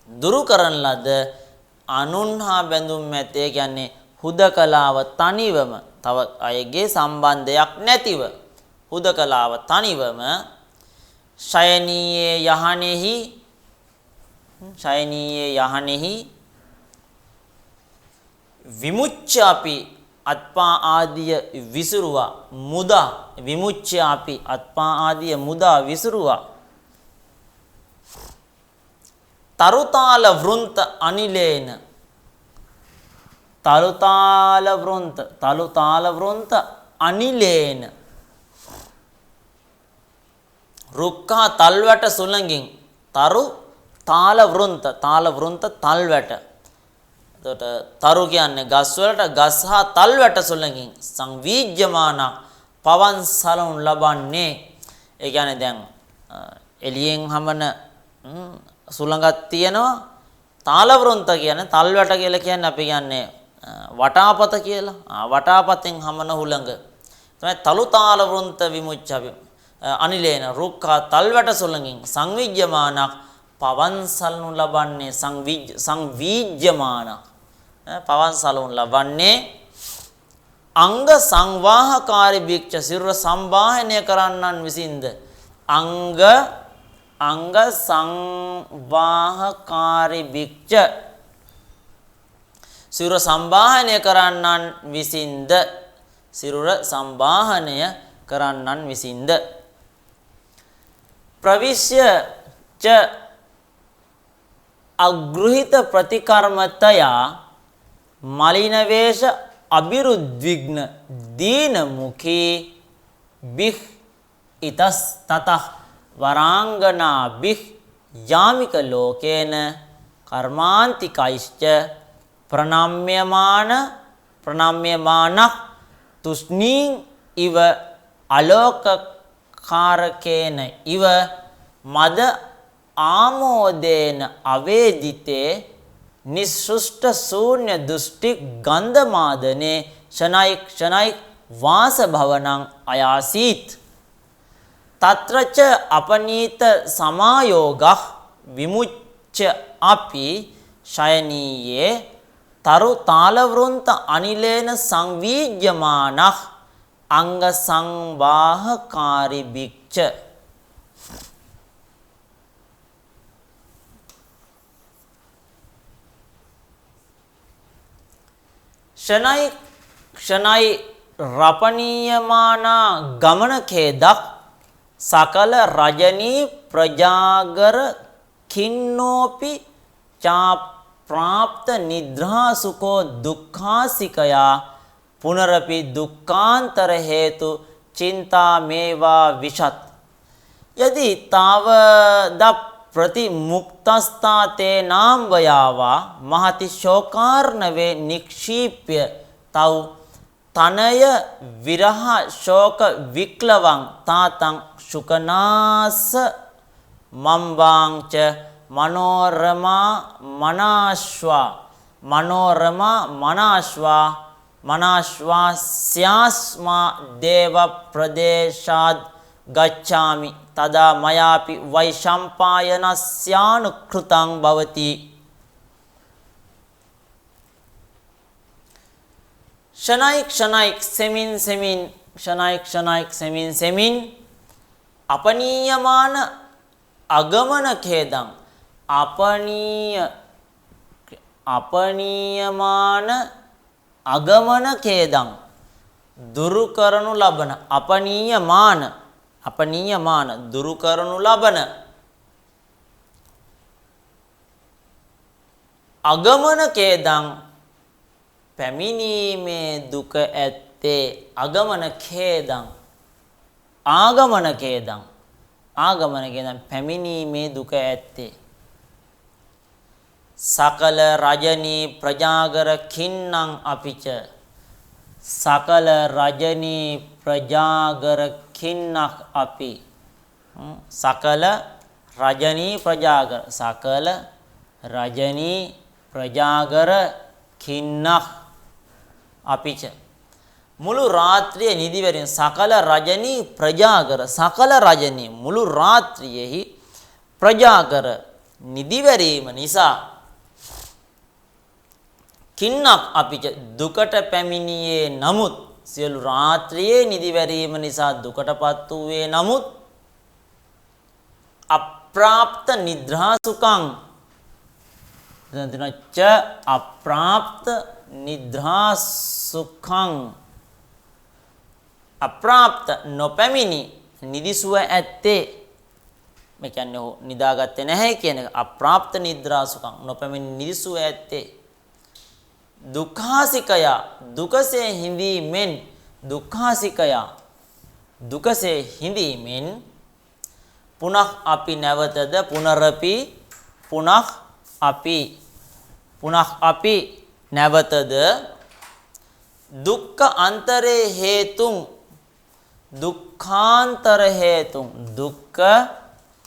දුරු කරන ලද අනුන්හා බැඳුම් ඇත්තේ කියන්නේ හුදකලාව තනිවම තව අයගේ සම්බන්ධයක් නැතිව හුදකලාව තනිවම ශයනීයේ යහනෙහි විමුච්ඡ අපි අත්පා ආදිය විසුරුවා මුදා විමුච්ඡ අපි අත්පා ආදිය මුදා විසුරුවා තරුතාල වෘන්ත අනිලේන තලුතාල වෘන්ත අනිලේන රුක්ඛා තල්වැට සුළඟින් තරු තාල වෘන්ත තල්වැට. එතකොට තරු කියන්නේ ගස් වලට ගස් හා තල්වැට සුළඟින් සංවීජ්‍යමාන පවන් සලුන් ලබන්නේ. ඒ කියන්නේ දැන් එළියෙන් හමන සුළඟක් තියෙනවා. තාල වෘන්ත කියන්නේ තල්වැට කියලා කියන්නේ අපි කියන්නේ වටාපත කියලා. වටාපතෙන් හමන හුළඟ තමයි තලු තාල වෘන්ත විමුච්ඡවි අනිලේන රුක්ඛා තල්වැට සුළඟින් සංවිජ්ජමානක් පවන් සලනු ලබන්නේ සංවීජ්ජමානක් පවන් සලනු ලබන්නේ අංග සංවාහකාරී භික්ෂ සිරුර සම්බාහනය කරන්නන් විසින්ද අංග සංවාහකාරී භික්ෂ සිරුර සම්බාහනය කරන්නන් විසින්ද සිරුර සම්බාහනය කරන්නන් විසින්ද ප්‍රවිශ්‍ය ච අග්‍රහිත ප්‍රතිකර්මතයා මලිනවේශ අබිරුද්විග්න දීන මුඛී බිහ් ඉතස් තතහ වරාංගනා බිහ් යාමික ලෝකේන කර්මාන්තිකයිශ්ච ප්‍රණම්යමාන තුෂ්ණීං ඉව අලෝකකාරකේන ඉව මද ආමෝදේන අවේදිතේ නිසෘෂ්ට ශූන්‍ය දෘෂ්ටි ගන්ධමාදනේ ෂණයික් වාස භවනං අයාසීත් තත්‍රච අපනීත සමායෝගः විමුච්ඡ අපි ශයනීයේ තරු තාලවෘන්ත අනිලේන සංවීජ්‍යමානः අංග සංවාහකාරී භික්ෂ ක්ෂණයි රපණීයමානා ගමනකේදක් සකල රජනී ප්‍රජාගර කින්නෝපි චා ප්‍රාප්ත නිද්‍රාසුකෝ දුක්ඛාසිකයා පුනරපි දුක්ඛාන්තර හේතු चिंता मेवा विशत यदि तावद प्रतिमुक्तस्ताते नाम वयावा महति शोकार्णवे निक्षिप्य तौ तनय विरह शोक विक्लवं तातं शुकनास मम्बांच मनोरमा मनाश्वा स्यास्मा देव प्रदेशाद गच्छामि तदा मयापि वैशंपायनस्यानुकृतं भवति क्षणायिक सेमिन अपनीयमान अगमन खेदं දුරු කරනු ලබන අපනීයමාන දුරු කරනු ලබන අගමන කේදං පැමිණීමේ දුක ඇත්තේ ආගමන කේදං පැමිණීමේ දුක ඇත්තේ සකල රජනී ප්‍රජාගර කින්නං අපිච සකල රජනී ප්‍රජාගර කින්නක් අපි සකල රජනී ප්‍රජාගර කින්නක් අපිච මුළු රාත්‍රිය නිදිවැරින් සකල රජනී ප්‍රජාගර සකල රජනී මුළු රාත්‍රියෙහි ප්‍රජාගර නිදිවැරීම නිසා කින්නක් අපිට දුකට පැමිණියේ නමුත් සියලු රාත්‍රියේ නිදිවැරීම නිසා දුකටපත් වූයේ නමුත් අප්‍රාප්ත නිද්‍රාසුඛං දන්තනච්ච අප්‍රාප්ත නිද්‍රාසුඛං අප්‍රාප්ත නොපැමිණි නිදිසුව ඇත්තේ මේ කියන්නේ ඔහු නිදාගත්තේ නැහැ කියන එක අප්‍රාප්ත නිද්‍රාසුඛං නොපැමිණි නිදිසුව ඇත්තේ දුක්ඛාසිකය දුකසේ හිඳීමෙන් පුනః අපි නැවතද පුනః අපි නැවතද දුක්ඛ අන්තරේ හේතුං දුක්ඛාන්තර හේතුං දුක්ඛ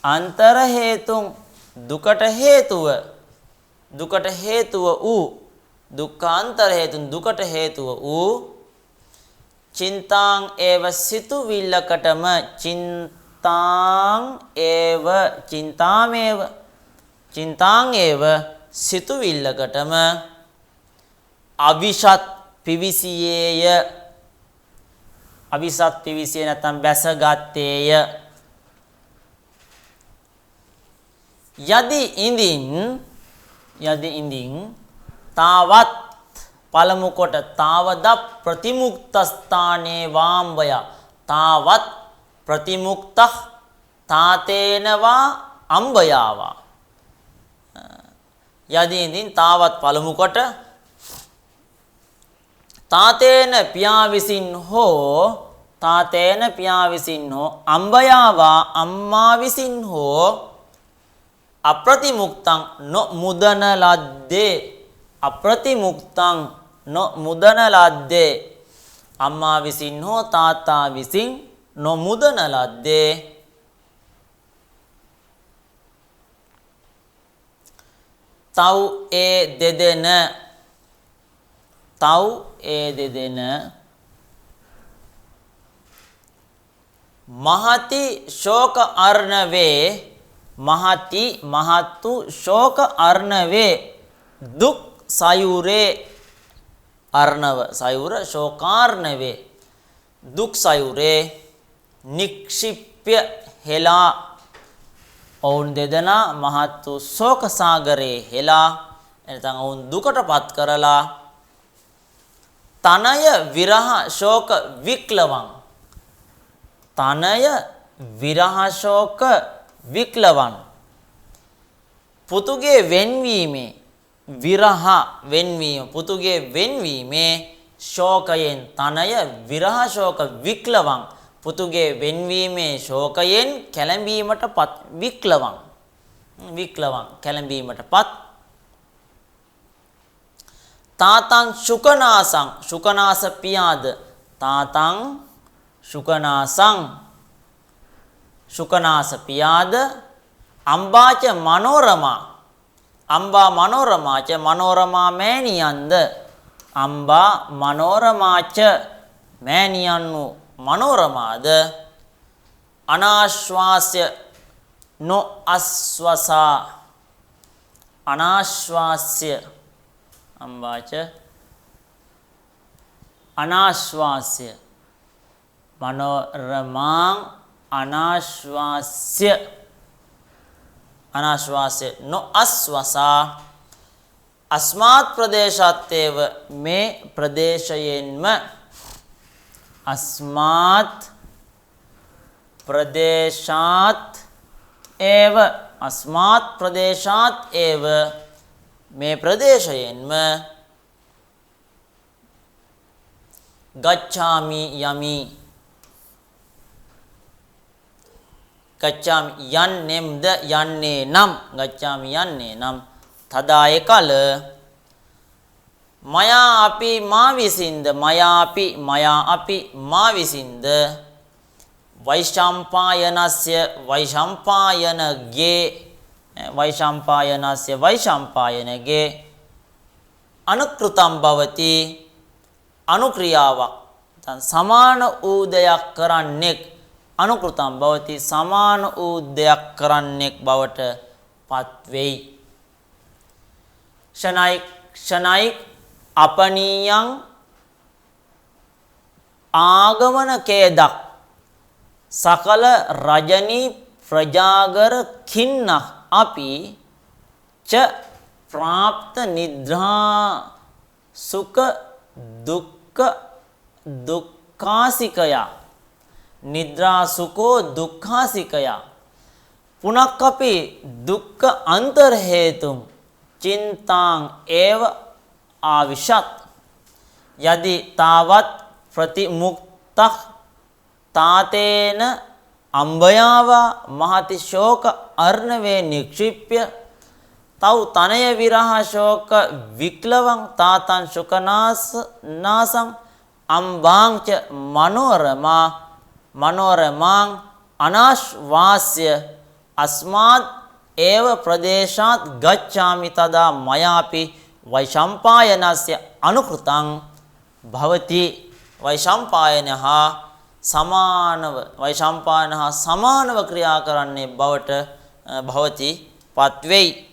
අන්තර හේතුං දුකට හේතුව වූ දුක්ඛාන්තර හේතුන් දුකට හේතුව වූ චින්තාං ඒව සිතුවිල්ලකටම චින්තාං ඒව සිතුවිල්ලකටම අවිෂත් පිවිසියේය නැත්නම් බැසගත්තේය යදි ඉඳින් තාවත් පළමු කොට තාවද ප්‍රතිමුක්ත ස්ථානේ වාම්බය තාවත් ප්‍රතිමුක්ත තාතේනවා අම්බයාවා යදීන්දින් තාවත් පළමු කොට තාතේන පියා විසින් හෝ අම්බයාවා අම්මා විසින් හෝ අප්‍රතිමුක්තං නොමුදන ලද්දේ අම්මා විසින් හෝ තාත්තා විසින් නොමුදන ලද්දේ තව් ඒ දෙදෙන මහති ශෝක අර්ණවේ දුක් සයුරේ සයුර ශෝකාර්ණවේ දුක් සයුරේ නික්ෂිප්‍ය හෙලා ඔවුන් දෙදෙනා මහත් වූ ශෝක සාගරේ හෙලා එනතන් ඔවුන් දුකටපත් කරලා තනය විරහ ශෝක වික්ලවං පුතුගේ වෙන්වීමේ පුතුගේ වෙන්වීමේ ශෝකයෙන් තනය විරහ ශෝක වික්ලවං පුතුගේ වෙන්වීමේ ශෝකයෙන් කැළඹීමටපත් වික්ලවං කැළඹීමටපත් තාතං ශුකනාස පියාද තාතං ශුකනාස පියාද අම්බාච මනෝරමාච මනෝරමා මෑණියන්ද අම්බා මනෝරමාච මෑණියන් වූ මනෝරමාද අනාශ්වාස්‍ය නොඅස්වසා අනාශ්වාස්‍ය අම්බාච අනාශ්වාස්‍ය මනෝරමාං අනාශ්වාස්‍ය නොඅස්වසා අස්මාත් ප්‍රදේශාත්තේව මේ ප්‍රදේශයෙන්ම අස්මාත් ප්‍රදේශාත් ඒව මේ ප්‍රදේශයෙන්ම ගච්ඡාමි යමි යන්නේ නම් තදා එකල මයා අපි මා විසින්ද වෛශම්පායනගේ අනුකෘතම් භවති අනුක්‍රියාවක් සමාන වූ දෙයක් කරන්නෙක් අනුකෘතම් භවති සමාන වූ දෙයක් කරන්නෙක් බවට පත්වෙයි. ක්ෂණයික් අපනීයං ආගමනකේදක් සකල රජනී ප්‍රජාගර කින්න අපි ච ප්‍රාප්ත නිද්‍රා සුඛ දුක්ඛාසිකයා නිද්‍රා සුඛෝ දුක්ඛාසිකයා පුනක්කපි දුක්ඛ අන්තර් හේතුම් චින්තාං ඒව ආවිෂත් යදි තාවත් ප්‍රතිමුක්තක් තාතේන අම්බයාවා මහති ශෝක අර්ණවේ නික්ෂිප්‍ය තව් තනය විරහ ශෝක වික්ලවං තාතං ශුකනාසං අම්බාංච මනෝරමාං අනාශ්වාස්‍ය අස්මාත් ඒව ප්‍රදේශාත් ගච්ඡාමි තදා මයාපි වෛශම්පායනස්ය අනුකෘතං භවති වෛශම්පායන හා සමානව ක්‍රියා කරන්නේ බවට භවති පත්වෙයි.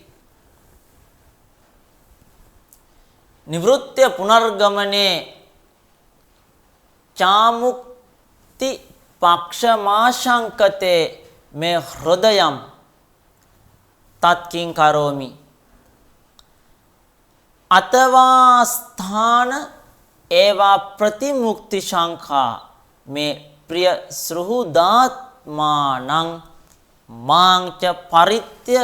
නිවෘත්‍ය පුනර්ගමනේ චාමුක්ති පක්ෂමාශංකතේ මේ හෘදයම් තත්කින් කරෝමි අතවා ස්ථාන ඒවා ප්‍රතිමුක්ති ශංඛා මේ ප්‍රිය සෘහුදාත්මානං මාංච පරිත්‍ය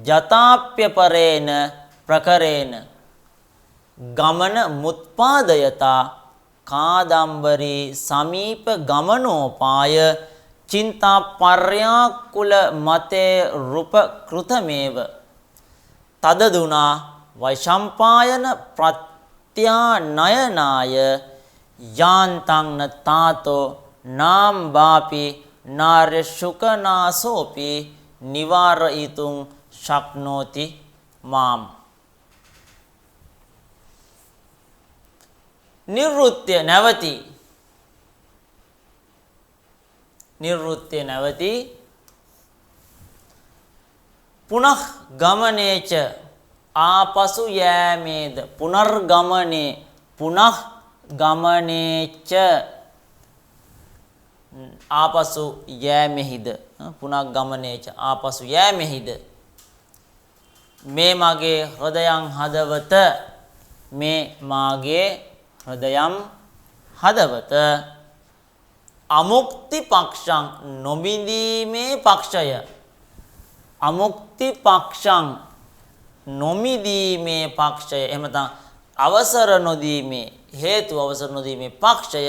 ජතාප්‍යපරේන ප්‍රකරේන ගමන මුත්පාදයතා කාදම්බරී සමීප ගමනෝපාය චින්තා පර්යාකුල මතේ රූප කෘතමේව තදදුනා වෛශම්පායන ප්‍රත්‍යානයනාය යාන්තං තාතෝ නාම්බාපි නාර්ය ශුකනාසෝපි නිවාරයිතුං ශක්නෝති මාම්. නිවෘත්‍ය නැවති පුනః ගමනේච ආපසු යෑමේද පුනර්ගමනේච ආපසු යෑමෙහිද පුනර්ගමනේච ආපසු යෑමෙහිද මේ මාගේ හෘදයන් හදවත අමුක්ති පක්ෂං නොමිදීමේ පක්ෂය එහෙම නැත්නම් අවසර නොදීමේ පක්ෂය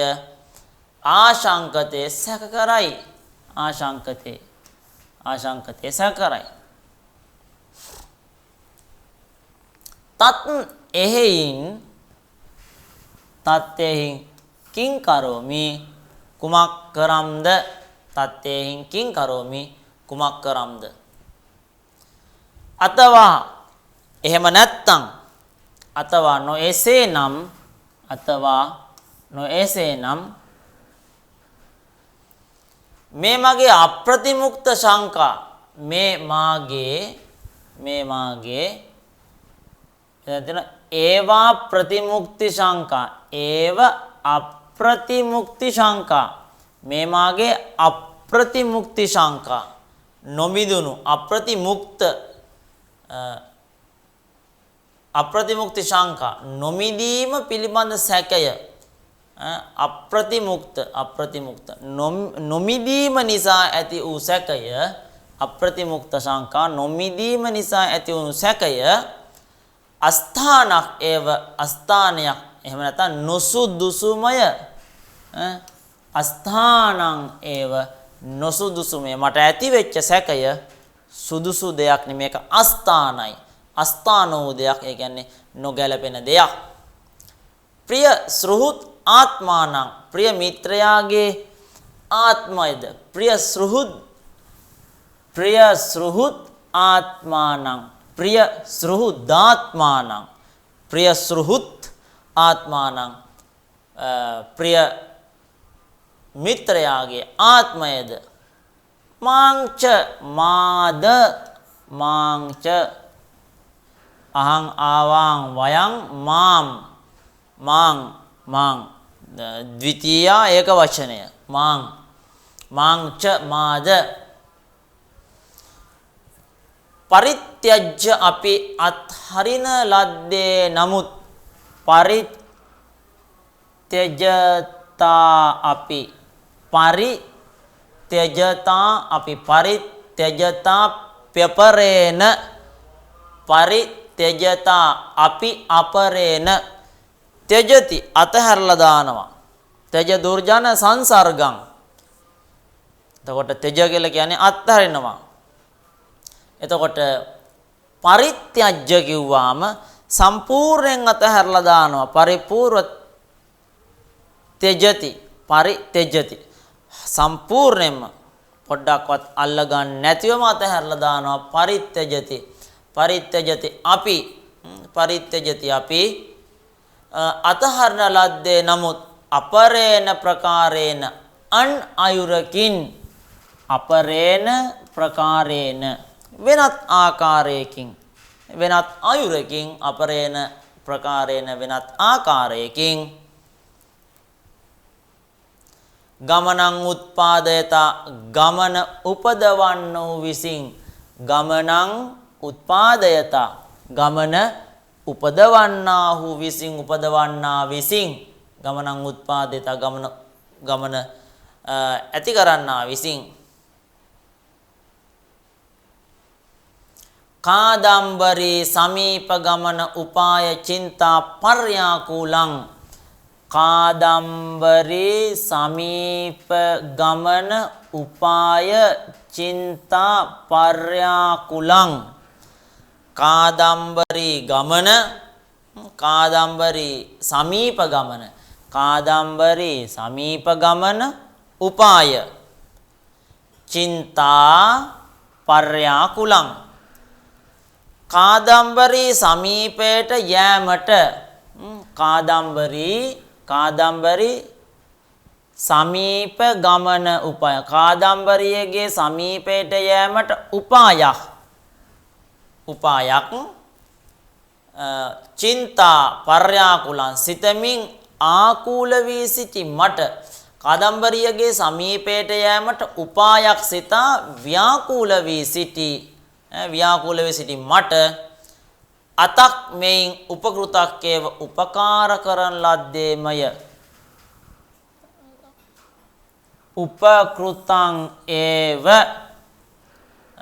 ආශංකතේ සැක කරයි. ආශංකතේ සැක කරයි. තත් එහෙයින් තත්තේහින් කිං කරෝමි කුමක් කරම්ද තත්තේහින් කිං කරෝමි කුමක් කරම්ද අතවා එහෙම නැත්තම් අතවා නොඑසේනම් මේ මගේ අප්‍රතිමුක්ත ශංකා මේ මාගේ එතන ඒවා ප්‍රතිමුක්ති ශංකා ඒව අප්‍රතිමුක්ති ශංකා මේ මාගේ අප්‍රතිමුක්ති ශංකා නොමිදුණු අප්‍රතිමුක්ති ශංකා නොමිදීම පිළිබඳ සැකය අප්‍රතිමුක්ත නොමිදීම නිසා ඇති වූ සැකය අප්‍රතිමුක්ත ශංකා නොමිදීම නිසා ඇති වූ සැකය අස්ථානක් ඒව අස්ථානයක් එහෙම නැත්නම් නොසුදුසුමය අස්ථානං ඒව නොසුදුසුමය මට ඇති වෙච්ච සැකය සුදුසු දෙයක් නෙමෙයි මේක අස්ථානයි අස්ථාන වූ දෙයක් ඒ කියන්නේ නොගැලපෙන දෙයක් ප්‍රිය සෘහුත් ආත්මානං ප්‍රිය මිත්‍රයාගේ ආත්මයද ප්‍රිය සෘහුත් ආත්මානං ප්‍රිය සෘහුත් ආත්මානං ප්‍රිය මිත්‍රයාගේ ආත්මයද මාංච අහං ආවාං වයං මාං ද්විතීය ඒක වචනය මාංච මාද පරිත්‍යජ්‍ය අපි අත්හරින ලද්දේ නමුත් පරිත්‍යජතා අපි අපරේන ත්‍යජති අතහැරලා දානවා ත්‍යජ දුර්ජන සංසර්ගං එතකොට ත්‍යජ කියලා කියන්නේ අත්හරිනවා එතකොට පරිත්‍යජ්‍ය කිව්වාම සම්පූර්ණයෙන් අතහැරලා දානවා පරිපූර්ව ත්‍යජති සම්පූර්ණයෙන්ම පොඩ්ඩක්වත් අල්ල ගන්න නැතිවම අතහැරලා දානවා පරිත්‍යජති අපි අතහරන ලද්දේ නමුත් අපරේන ප්‍රකාරේන අන් අයුරකින් වෙනත් ආකාරයකින් වෙනත් අයුරකින් අපරේන ප්‍රකාරේන වෙනත් ආකාරයකින් ගමනං උත්පාදයතා ගමන උපදවන්නෝ විසින් ගමනං උත්පාදයතා ගමන උපදවන්නාහු විසින් උපදවන්නා විසින් ගමනං උත්පාදයතා ගමන ඇති කරන්නා විසින් කාදම්බරී සමීප ගමන උපාය චින්තා පර්යාකූලං කාදම්බරී සමීප ගමන උපාය චින්තා පර්යාකුලං කාදම්බරී ගමන කාදම්බරී සමීප ගමන උපාය චින්තා පර්යාකුලං කාදම්බරී සමීපයට යෑමට කාදම්බරී සමීප ගමන උපාය කාදම්බරියගේ සමීපයට යෑමට උපායක් චින්තා පර්යාකුලං සිතමින් ආකූල වී සිටි මට කාදම්බරියගේ සමීපයට යෑමට උපායක් සිතා ව්‍යාකූල වී සිටි මට අතක් මෙයින් උපකෘතක්කේව උපකාර කරන ලද්දේමය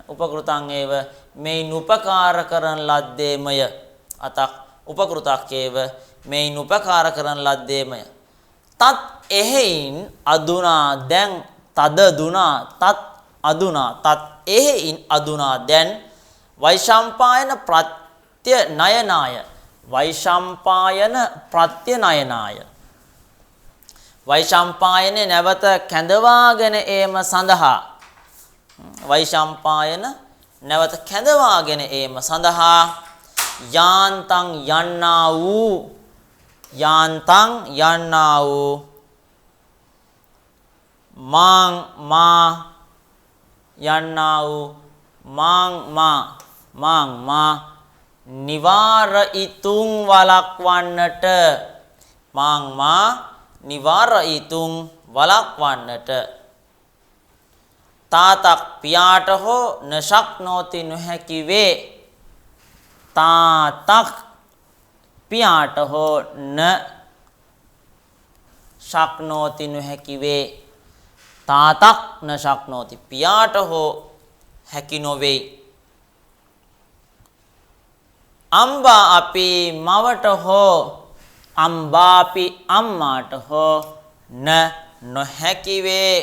උපකෘතං ඒව මෙයින් උපකාර කරන ලද්දේමය අතක් උපකෘතක්කේව මෙයින් උපකාර කරන ලද්දේමය තත් එහෙයින් අදුනා දැන් තද දුනා තත් අදුනා තත් එහෙයින් අදුනා දැන් වෛශම්පායන ප්‍රත්‍ය නයනාය වෛශම්පායන ප්‍රත්‍ය නයනාය වෛශම්පායනේ නැවත කැඳවාගෙන ඒම සඳහා වෛශම්පායන නැවත කැඳවාගෙන ඒම සඳහා යාන්තං යන්නා වූ මාං මා නිවාරයිතුං වළක්වන්නට තාතක් පියාට හෝ නශක්නෝති නොහැකි වේ තාතක් පියාට හෝ න ශක්නෝති නොහැකි වේ තාතක් න ශක්නෝති පියාට හෝ හැකි නොවේ අම්බා අපි මවට හෝ අම්බාපි අම්මාට හෝ න නොහැකි වේ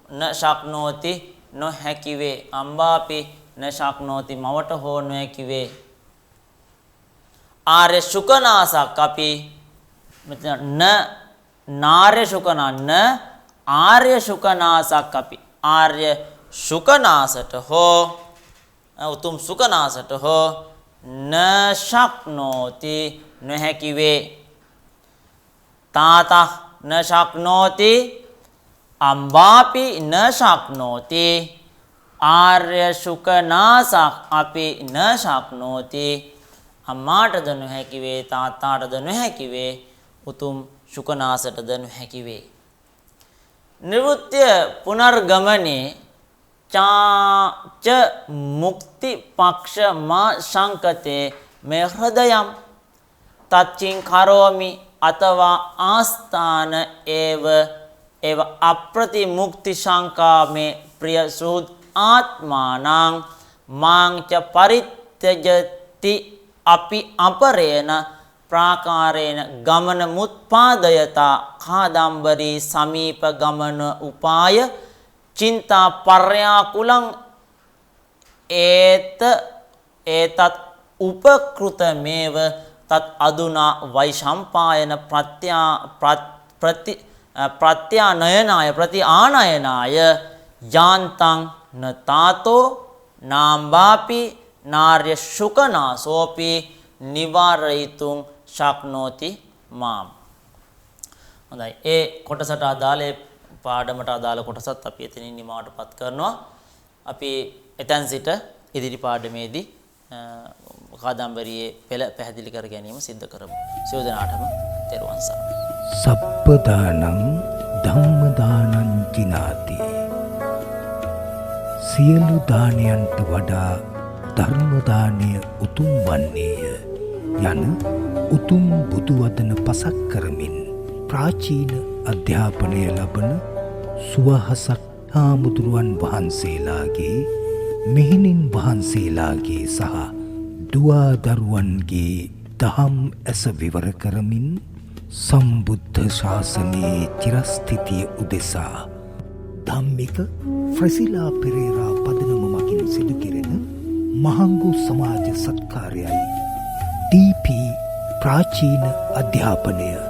න ශක්නෝති නොහැකි වේ අම්බාපි න ශක්නෝති මවට හෝ නොහැකි වේ ආර්ය ශුකනාසක් අපි මෙතන න නාර්ය ශුකනා න ආර්ය ශුකනාසක් අපි ආර්ය ශුකනාසට හෝ උතුම් සුකනාසට හෝ න ශක්නෝති නොහැකි වේ තාතා න ශක්නෝති අම්බාපි න ශක්නෝති ආර්ය ශුකනාසක් අපි න ශක්නෝති අම්මාටද නොහැකි වේ තාත්තාටද නොහැකි වේ උතුම් ශුකනාසටද නොහැකි වේ නිවෘත්‍ය පුනර්ගමනේ චාච මුක්ති පක්ෂ මා සංකතේ මේ හෘදයම් තච්චින් කරෝමි අතවා ආස්ථාන ඒව අප්‍රති මුක්ති සංකා මේ ප්‍රිය සුහෘත් ආත්මානං මාංච පරිත්‍යජති අපි අපරේන ප්‍රාකාරේන ගමන මුත්පාදයතා කාදම්බරී සමීප ගමන උපාය චින්තා පර්යාකුලං ඒතත් උපකෘතමේව තත් අදුනා වෛශම්පායන ප්‍රති ආනයනාය යාන්තං නතාතෝ නාම්බාපි නාර්ය ශුකනාසෝපි නිවාරයිතුං ශක්නෝති මාම් හොඳයි ඒ කොටසට අදාළ පාඩමට අදාළ කොටසත් අපි එතනින් නිමාවටපත් කරනවා අපි එතෙන් සිට ඉදිරි පාඩමේදී කාදම්බරියේ පෙළ පැහැදිලි කර ගැනීම සිද්ධ කරමු සියලු දෙනාටම තෙරුවන් සරණයි සප්පදානං ධම්මදානං කිනාති සියලු දානයන්ට වඩා ධර්ම දානය උතුම් වන්නේය යන උතුම් බුදු වදන පසක් කරමින් ප්‍රාචීන අධ්‍යාපනය ලබන සුවහසක් හාමුදුරුවන් වහන්සේලාගේ මෙහෙණින් වහන්සේලාගේ සහ දුවා දරුවන්ගේ දහම් ඇස විවර කරමින් සම්බුද්ධ ශාසනයේ චිරස්ථිතිය උදෙසා ධම්මික ෆ්‍රසිලා පෙරේරා පදනම මගින් සිදු කෙරෙන මහංගු සමාජ සත්කාරයයි ඩීපී ප්‍රාචීන අධ්‍යාපනය